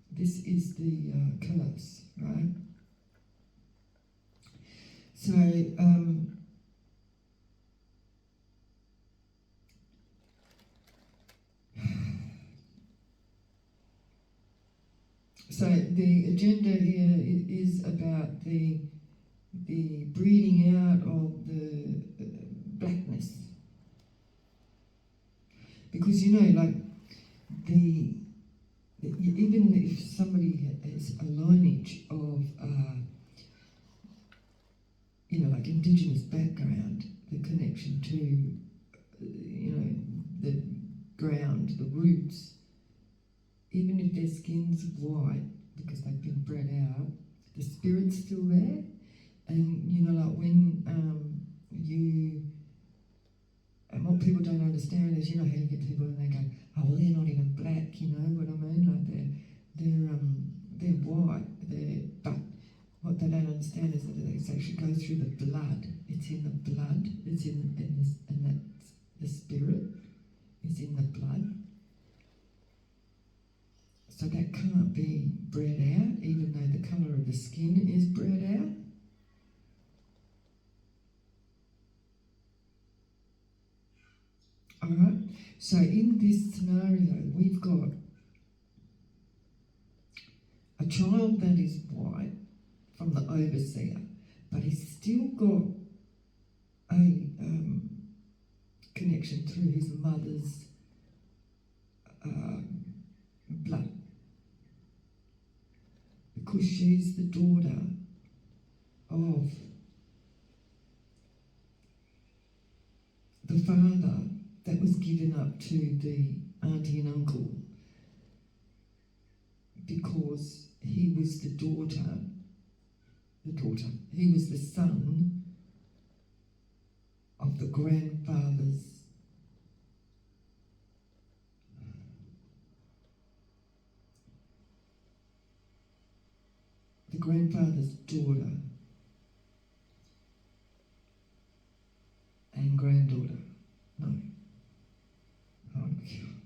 This is the curse, right? So, so the agenda here is about the breeding out of the blackness, because, you know, like even if somebody has a lineage of you know, like indigenous background, the connection to you know, the ground, the roots, even if their skin's white because they've been bred out, the spirit's still there. And, you know, like when and what people don't understand is, you know, how you get people and they go, oh, well, they're not even black, you know what I mean? Like they're white, but what they don't understand is that it actually goes through the blood. It's in the blood. It's and that's the spirit is in the blood. So that can't be bred out, even though the colour of the skin is bred out. Alright, so in this scenario, we've got a child that is white from the overseer, but he's still got a connection through his mother's blood, because she's the daughter of the father that was given up to the auntie and uncle because he was he was the son of the grandfather's daughter and granddaughter. No. Oh, I'm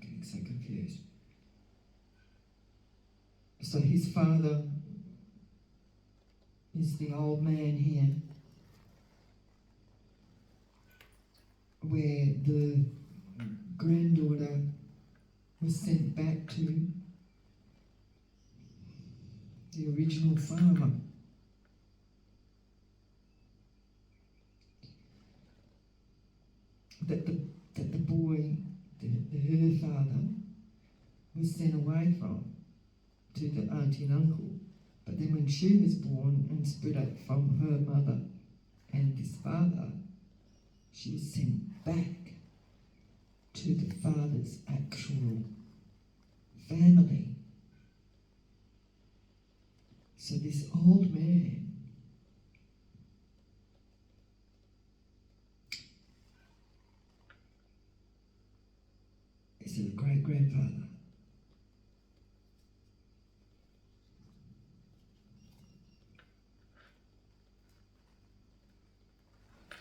getting so confused. So his father is the old man here, where the granddaughter was sent back to the original farmer. That the boy, her father, was sent away from to the auntie and uncle. But then when she was born and split up from her mother and this father, she was sent back to the father's actual family. So this old man is a great-grandfather.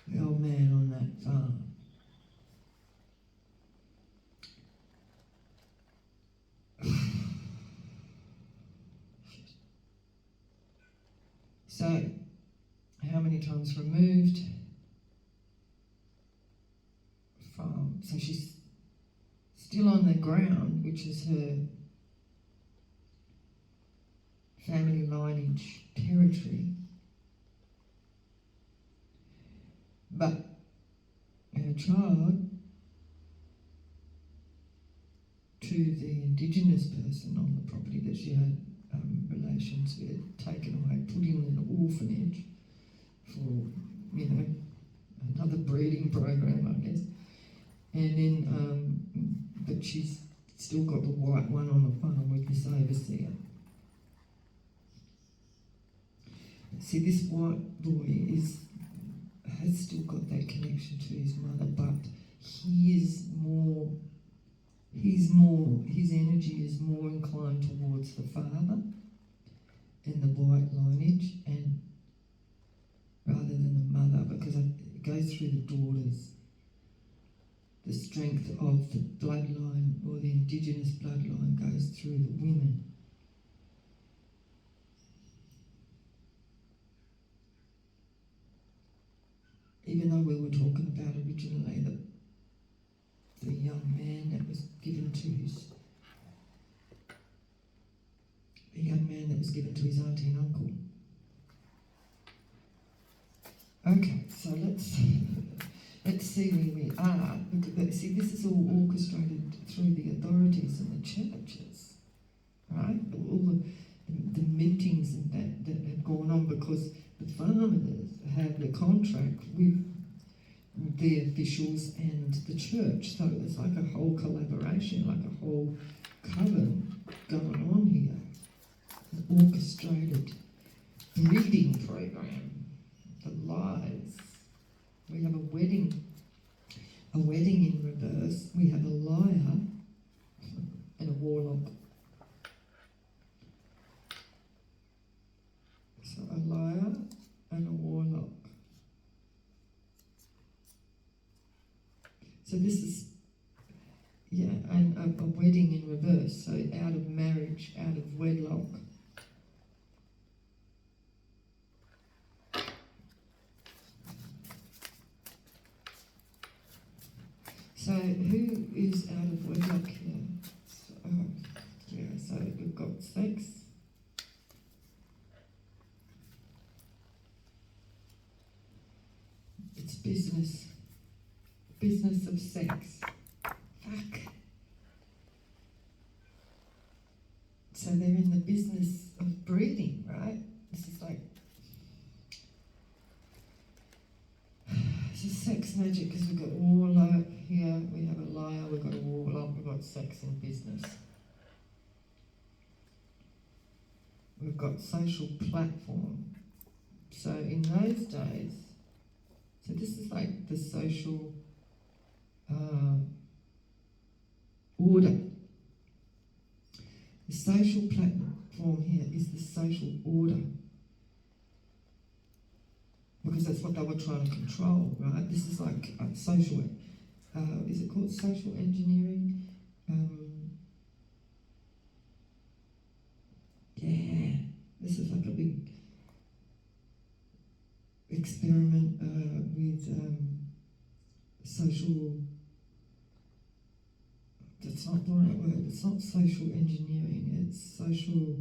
The old man on that farm. So, how many times removed from, so she's still on the ground, which is her family lineage territory, but her child the Indigenous person on the property that she had relations with, taken away, put in an orphanage for, you know, another breeding program, I guess. And then, but she's still got the white one on the farm with this overseer. See, this white boy has still got that connection to his mother, but his energy is more inclined towards the father and the white lineage, and rather than the mother, because it goes through the daughters. The strength of the bloodline, or the Indigenous bloodline, goes through the women. Even though we were talking about originally the young man that was given to his auntie and uncle. Okay, so let's see where we are. See, this is all orchestrated through the authorities and the churches, right? All the meetings and that have gone on, because the farmers have the contract with the officials and the church. So it's like a whole collaboration, like a whole coven going on here. An orchestrated breeding program. The lies. We have a wedding in reverse. We have a liar and a warlock. So a liar and a warlock. So this is, yeah, and a wedding in reverse. So out of marriage, out of wedlock. So who is out of wedlock here? So we've got sex. It's business. Business of sex. Fuck. So they're in the business of breeding, right? This is like, this is sex magic, because we've got warlock here, we have a liar, we've got a warlock, we've got sex and business. We've got social platform. So in those days, so this is like the social order. The social platform here is the social order, because that's what they were trying to control, right? This is like social, is it called social engineering? Yeah, this is like a big experiment with social, that's not the right word, it's not social engineering, it's social,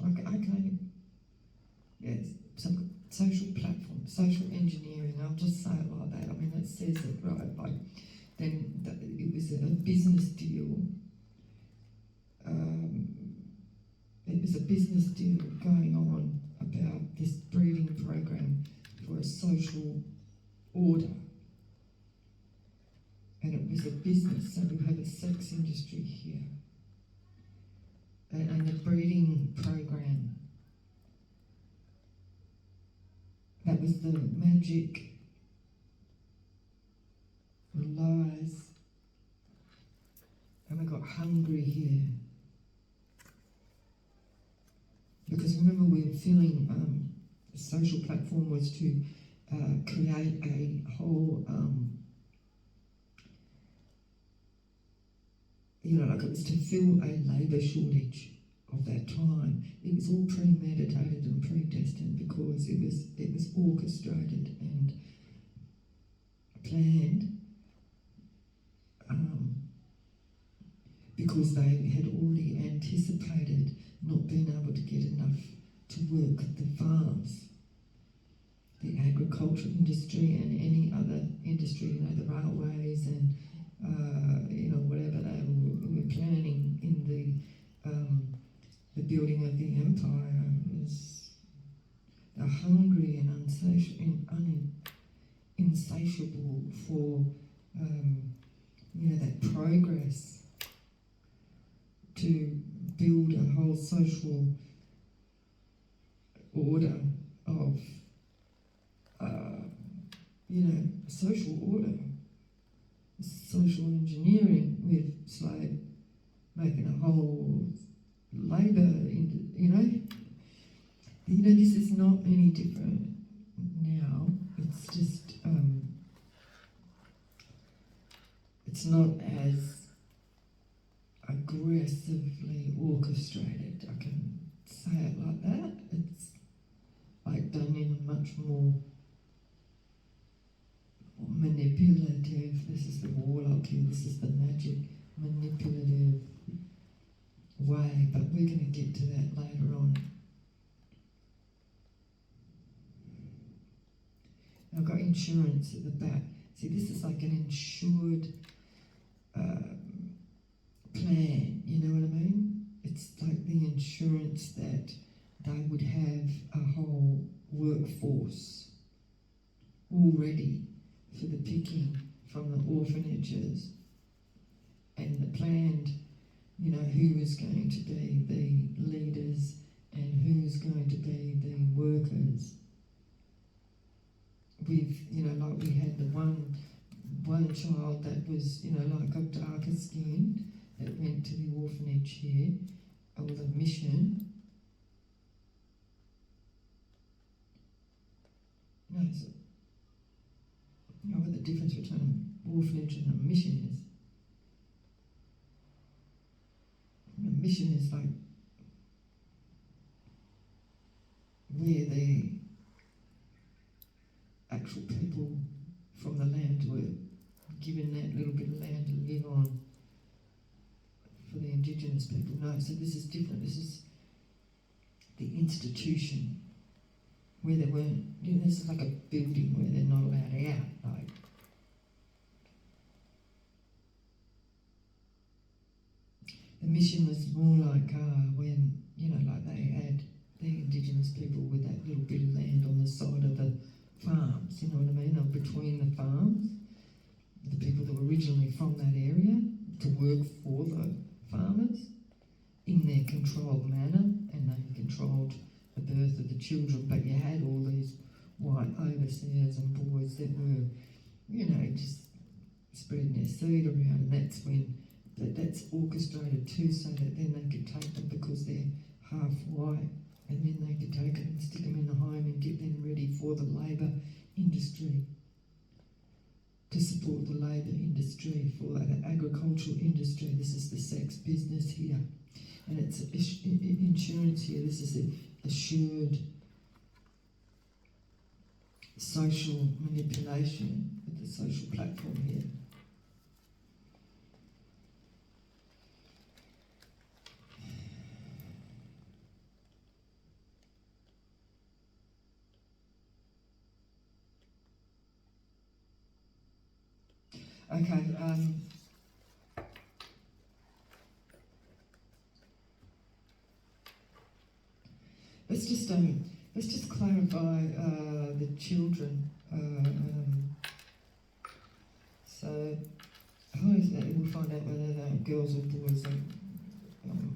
okay, yes, some social platform, social engineering, I'll just say it like that, I mean it says it right, like, then it was a business deal, it was a business deal going on about this breeding program for a social order, and it was a business, so we have a sex industry here, and the breeding program, that was the magic, the lies, and we got hungry here. Because remember, we were feeling the social platform was to create a whole, like it was to fill a labour shortage of that time. It was all premeditated and predestined, because it was orchestrated and planned, because they had already anticipated not being able to get enough to work at the farms, the agriculture agricultural industry and any other industry, you know, the railways and, you know, whatever they were planning in the building of the empire is they're hungry and insatiable for, you know, that progress to build a whole social order of, you know, social order, social engineering with slave, making a whole labour, you know. You know, this is not any different now. It's just, it's not as aggressively orchestrated. I can say it like that. It's like done in a much more manipulative, this is the warlock here, this is the magic, manipulative way, but we're going to get to that later on. I've got insurance at the back. See, this is like an insured plan, you know what I mean? It's like the insurance that they would have a whole workforce already for the picking from the orphanages, and the planned, you know, who is going to be the leaders and who's going to be the workers. With, you know, like we had the one child that was, you know, like of darker skin that went to the orphanage here, or the mission. No, so, you know what the difference between an orphanage and a mission is? A mission is like where the actual people from the land were given that little bit of land to live on for the indigenous people. No, so this is different. This is the institution where they weren't, you know, this is like a building where they're not allowed out, like. The mission was more like when, you know, like they had the indigenous people with that little bit of land on the side of the farms, you know what I mean, or between the farms, the people that were originally from that area to work for the farmers in their controlled manner, and they controlled the birth of the children, but you had all these white overseers and boys that were, you know, just spreading their seed around, and that's when that's orchestrated too, so that then they could take them because they're half white, and then they could take them and stick them in the home and get them ready for the labour industry, to support the labour industry, for the agricultural industry. This is the sex business here, and it's insurance here. This is the assured social manipulation with the social platform here. Okay, let's just clarify the children. So, how is that? We'll find out whether they're girls or boys. We'll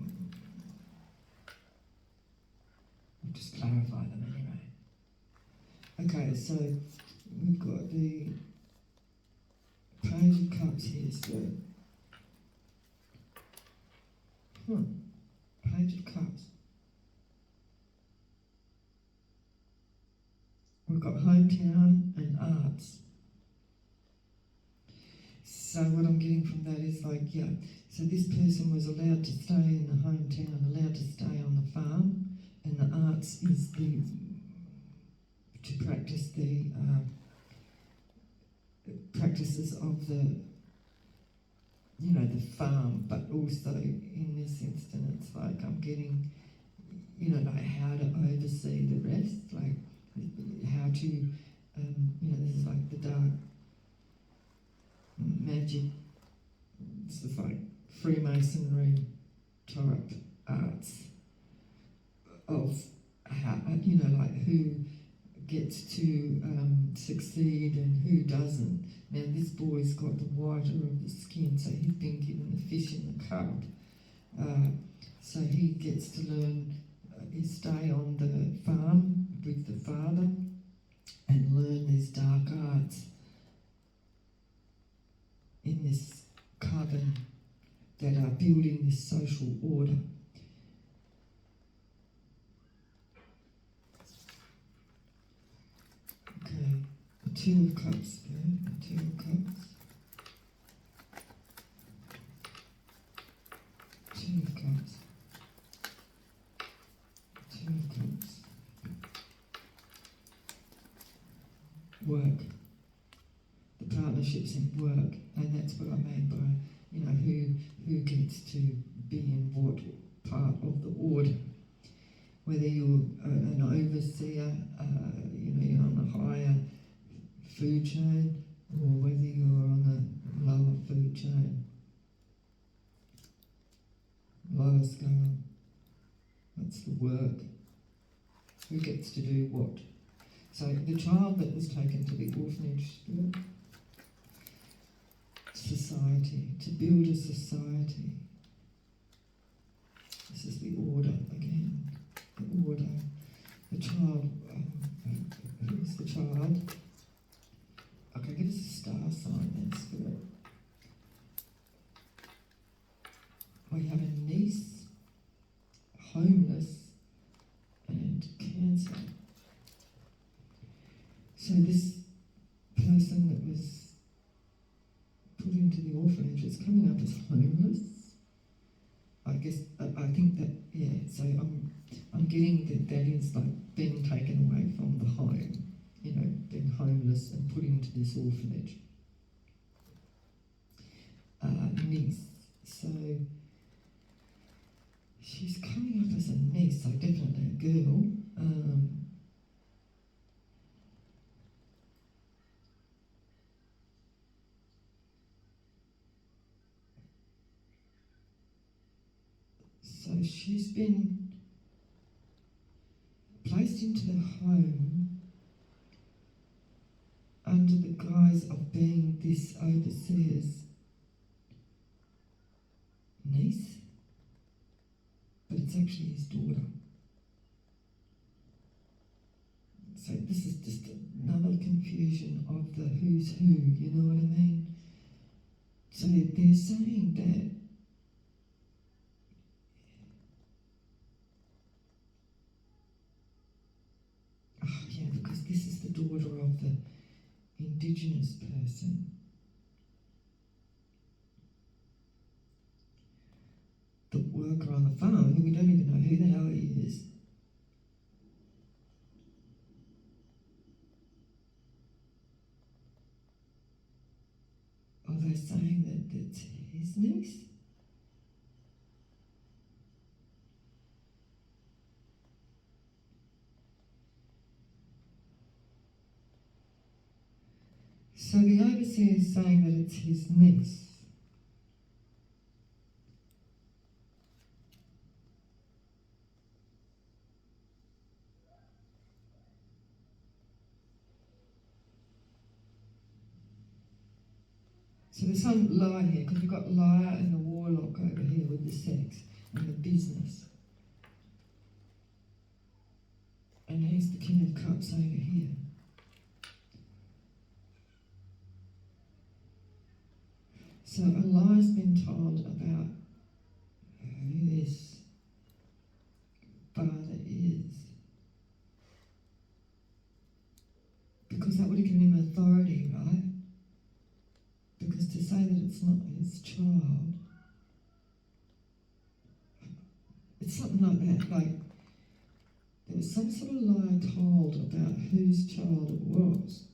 just clarify them anyway. Okay, so we've got the Page of Cups here, so Page of Cups. We've got hometown and arts. So what I'm getting from that is like, yeah, so this person was allowed to stay in the hometown, allowed to stay on the farm, and the arts is to practice the practices of the, you know, the farm, but also in this instance, it's like I'm getting, you know, like how to oversee the rest, like how to magic, it's like Freemasonry type arts of how, like who gets to succeed and who doesn't. Now this boy's got the whiter of the skin, so he's been given the fish in the cup. So he gets to learn, stay on the farm with the father and learn these dark arts in this coven that are building this social order. Okay, a Two of Cups, yeah, a Two of Cups. Two of Cups. Two of Cups. Work. The partnerships in work, and that's what I mean by, who gets to be in what part of the order. Whether you're an overseer, you're on the higher food chain, or whether you're on the lower food chain, lower scale. That's the work. Who gets to do what? So the child that was taken to the orphanage, society, to build a society. This is the order again. The order. The child. Who's the child? Okay, give us a star sign then, Spirit. We have a niece, homeless, and cancer. So this person that was put into the orphanage is coming up as homeless. I guess, I think that, yeah, so I'm getting that is like being taken away from the home, being homeless and put into this orphanage. Niece, so she's coming up as a niece, so definitely a girl. So she's been placed into the home under the guise of being this overseer's niece, but it's actually his daughter. So this is just another confusion of the who's who, you know what I mean? So they're saying that because this is the daughter of the Indigenous person. The worker on the farm, who we don't even know who the hell he is. Are they saying that it's his niece? So the overseer is saying that it's his niece. So there's some lie here, because we've got liar and the warlock over here with the sex and the business. And here's the King of Cups over here. So a lie's been told about who this father is, because that would have given him authority, right? Because to say that it's not his child, it's something like that, like there was some sort of lie told about whose child it was.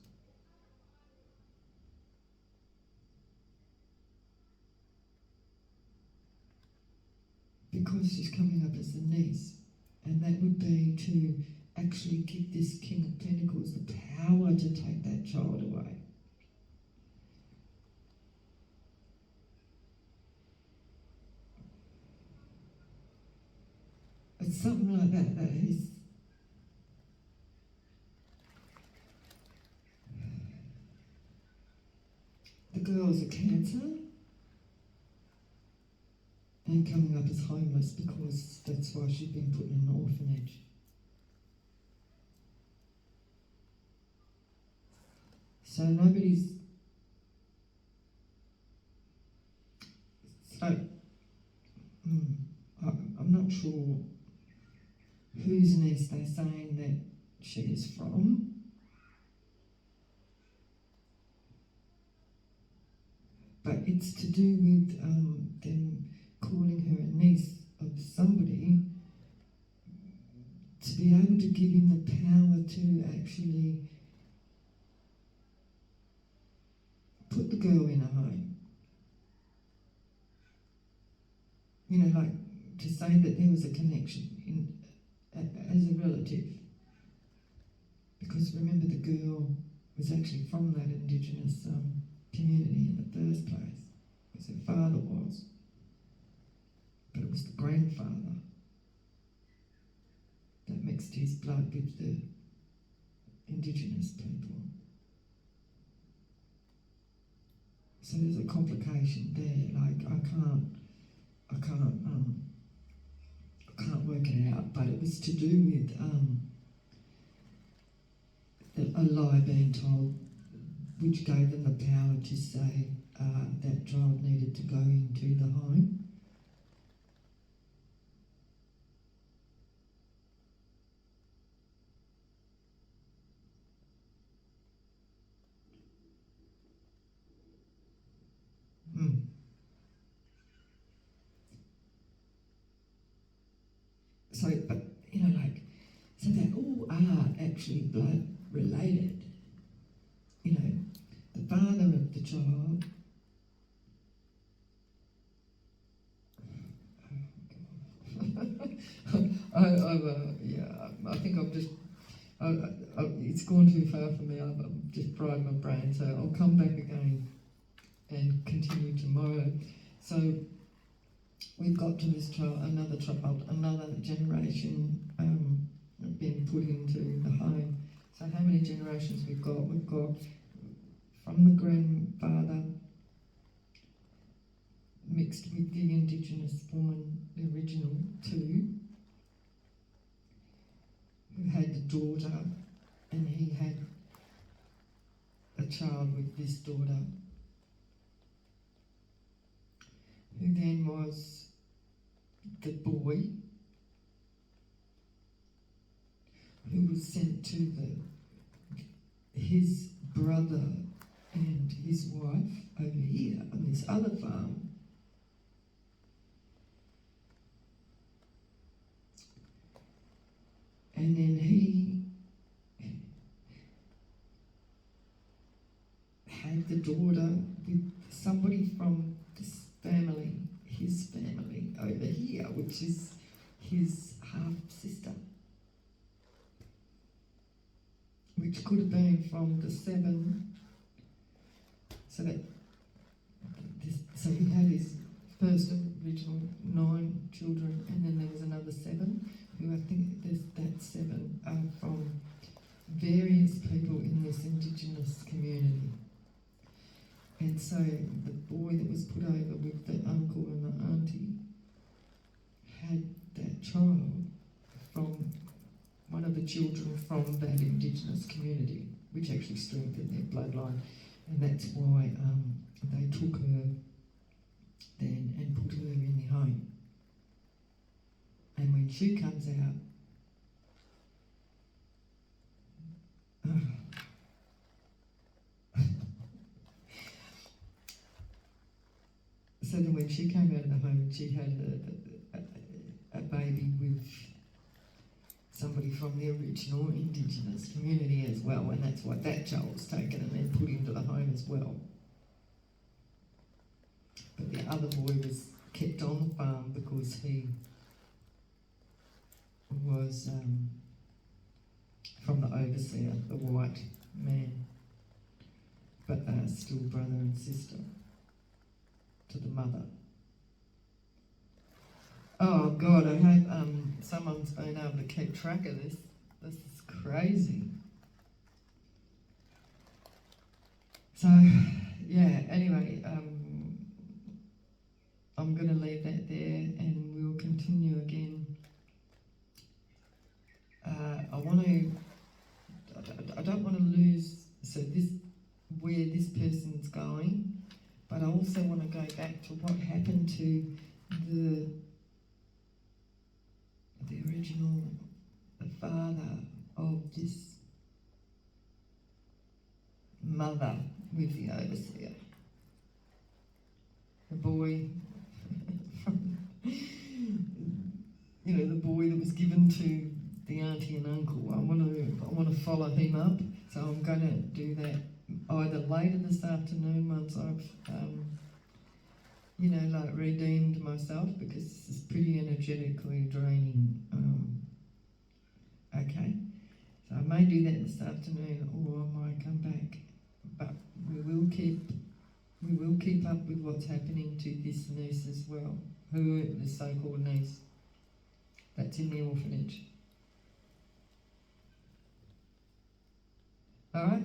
Because she's coming up as the niece, and that would be to actually give this King of Pentacles the power to take that child away. something like that, that is. The girl's a cancer and coming up as homeless because that's why she'd been put in an orphanage. So nobody's... So, I'm not sure whose nest they're saying that she is from. But it's to do with them calling her a niece of somebody to be able to give him the power to actually put the girl in a home. You know, like to say that there was a connection as a relative. Because remember, the girl was actually from that Indigenous community in the first place, because her father was. But it was the grandfather that mixed his blood with the Indigenous people. So there's a complication there. Like I can't work it out. But it was to do with a lie being told, which gave them the power to say that child needed to go into the home. So, but, you know, like, so they all are actually blood related. You know, the father of the child, I think I've just, it's gone too far for me. I've just fried my brain, so I'll come back again and continue tomorrow. So we've got to this child, another generation being put into the home. So how many generations we've got? We've got from the grandfather mixed with the Indigenous woman, the original two, who had the daughter, and he had a child with this daughter, who then was the boy who was sent to his brother and his wife over here on this other farm. And then he had the daughter with somebody from this family, his family over here, which is his half-sister, which could have been from the 7. So he had his first original 9 children, and then there was another 7, who I think that 7 are from various people in this Indigenous community. And so the boy that was put over with the uncle and the auntie had that child from one of the children from that Indigenous community, which actually strengthened their bloodline. And that's why they took her then and put her in the home. And when she comes out, so then when she came out of the home, she had a baby with somebody from the original Indigenous community as well, and that's why that child was taken and then put into the home as well. But the other boy was kept on the farm because he was from the overseer, the white man, but they are still brother and sister to the mother. Oh God, I hope someone's been able to keep track of this. This is crazy. So, yeah, anyway, I'm going to leave that there and we'll continue again. I don't want to lose, so this, where this person's going, but I also want to go back to what happened to the original, the father of this mother with the overseer. The boy, the boy that was given to the auntie and uncle. I want to follow him up, so I'm going to do that either later this afternoon once I've, redeemed myself, because this is pretty energetically draining. Okay, so I may do that this afternoon, or I might come back, but we will keep up with what's happening to this niece as well, the so-called niece that's in the orphanage. Alright,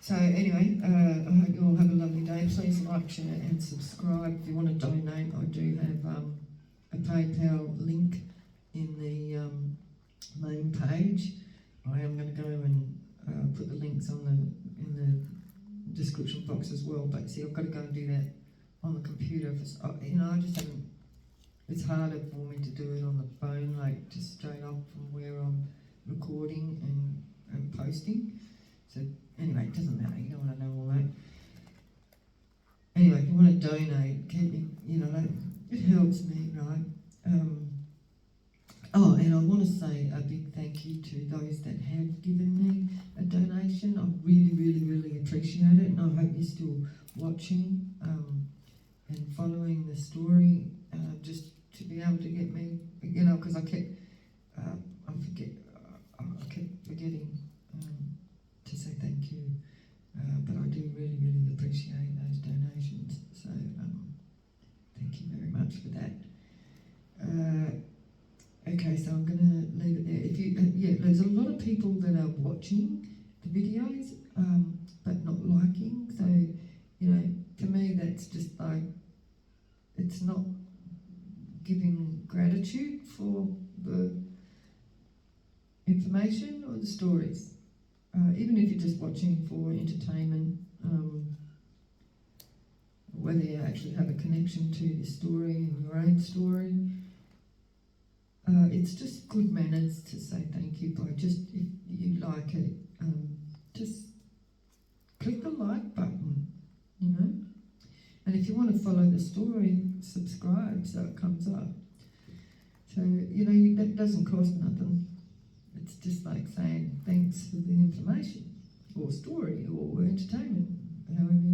so anyway, I hope you all have a lovely day. Please like, share and subscribe. If you want to donate, I do have a PayPal link in the main page. I am going to go and put the links in the description box as well, but see, I've got to go and do that on the computer. I just haven't, it's harder for me to do it on the phone, like just straight up from where I'm recording and posting. So anyway, it doesn't matter, you don't want to know all that. Anyway, if you want to donate, it helps me, right? And I want to say a big thank you to those that have given me a donation. I really, really, really appreciate it, and I hope you're still watching and following the story, just to be able to get me, because I kept forgetting to say thank you, but I do really, really appreciate those donations. So thank you very much for that. Okay, so I'm going to leave it there. There's a lot of people that are watching the videos, but not liking. So, to me, that's just like, it's not giving gratitude for the information or the stories. Even if you're just watching for entertainment, whether you actually have a connection to the story and your own story, it's just good manners to say thank you by just, if you like it, just click the like button, and if you want to follow the story, subscribe so it comes up. So, that doesn't cost nothing. It's just like saying thanks for the information or story or entertainment, however you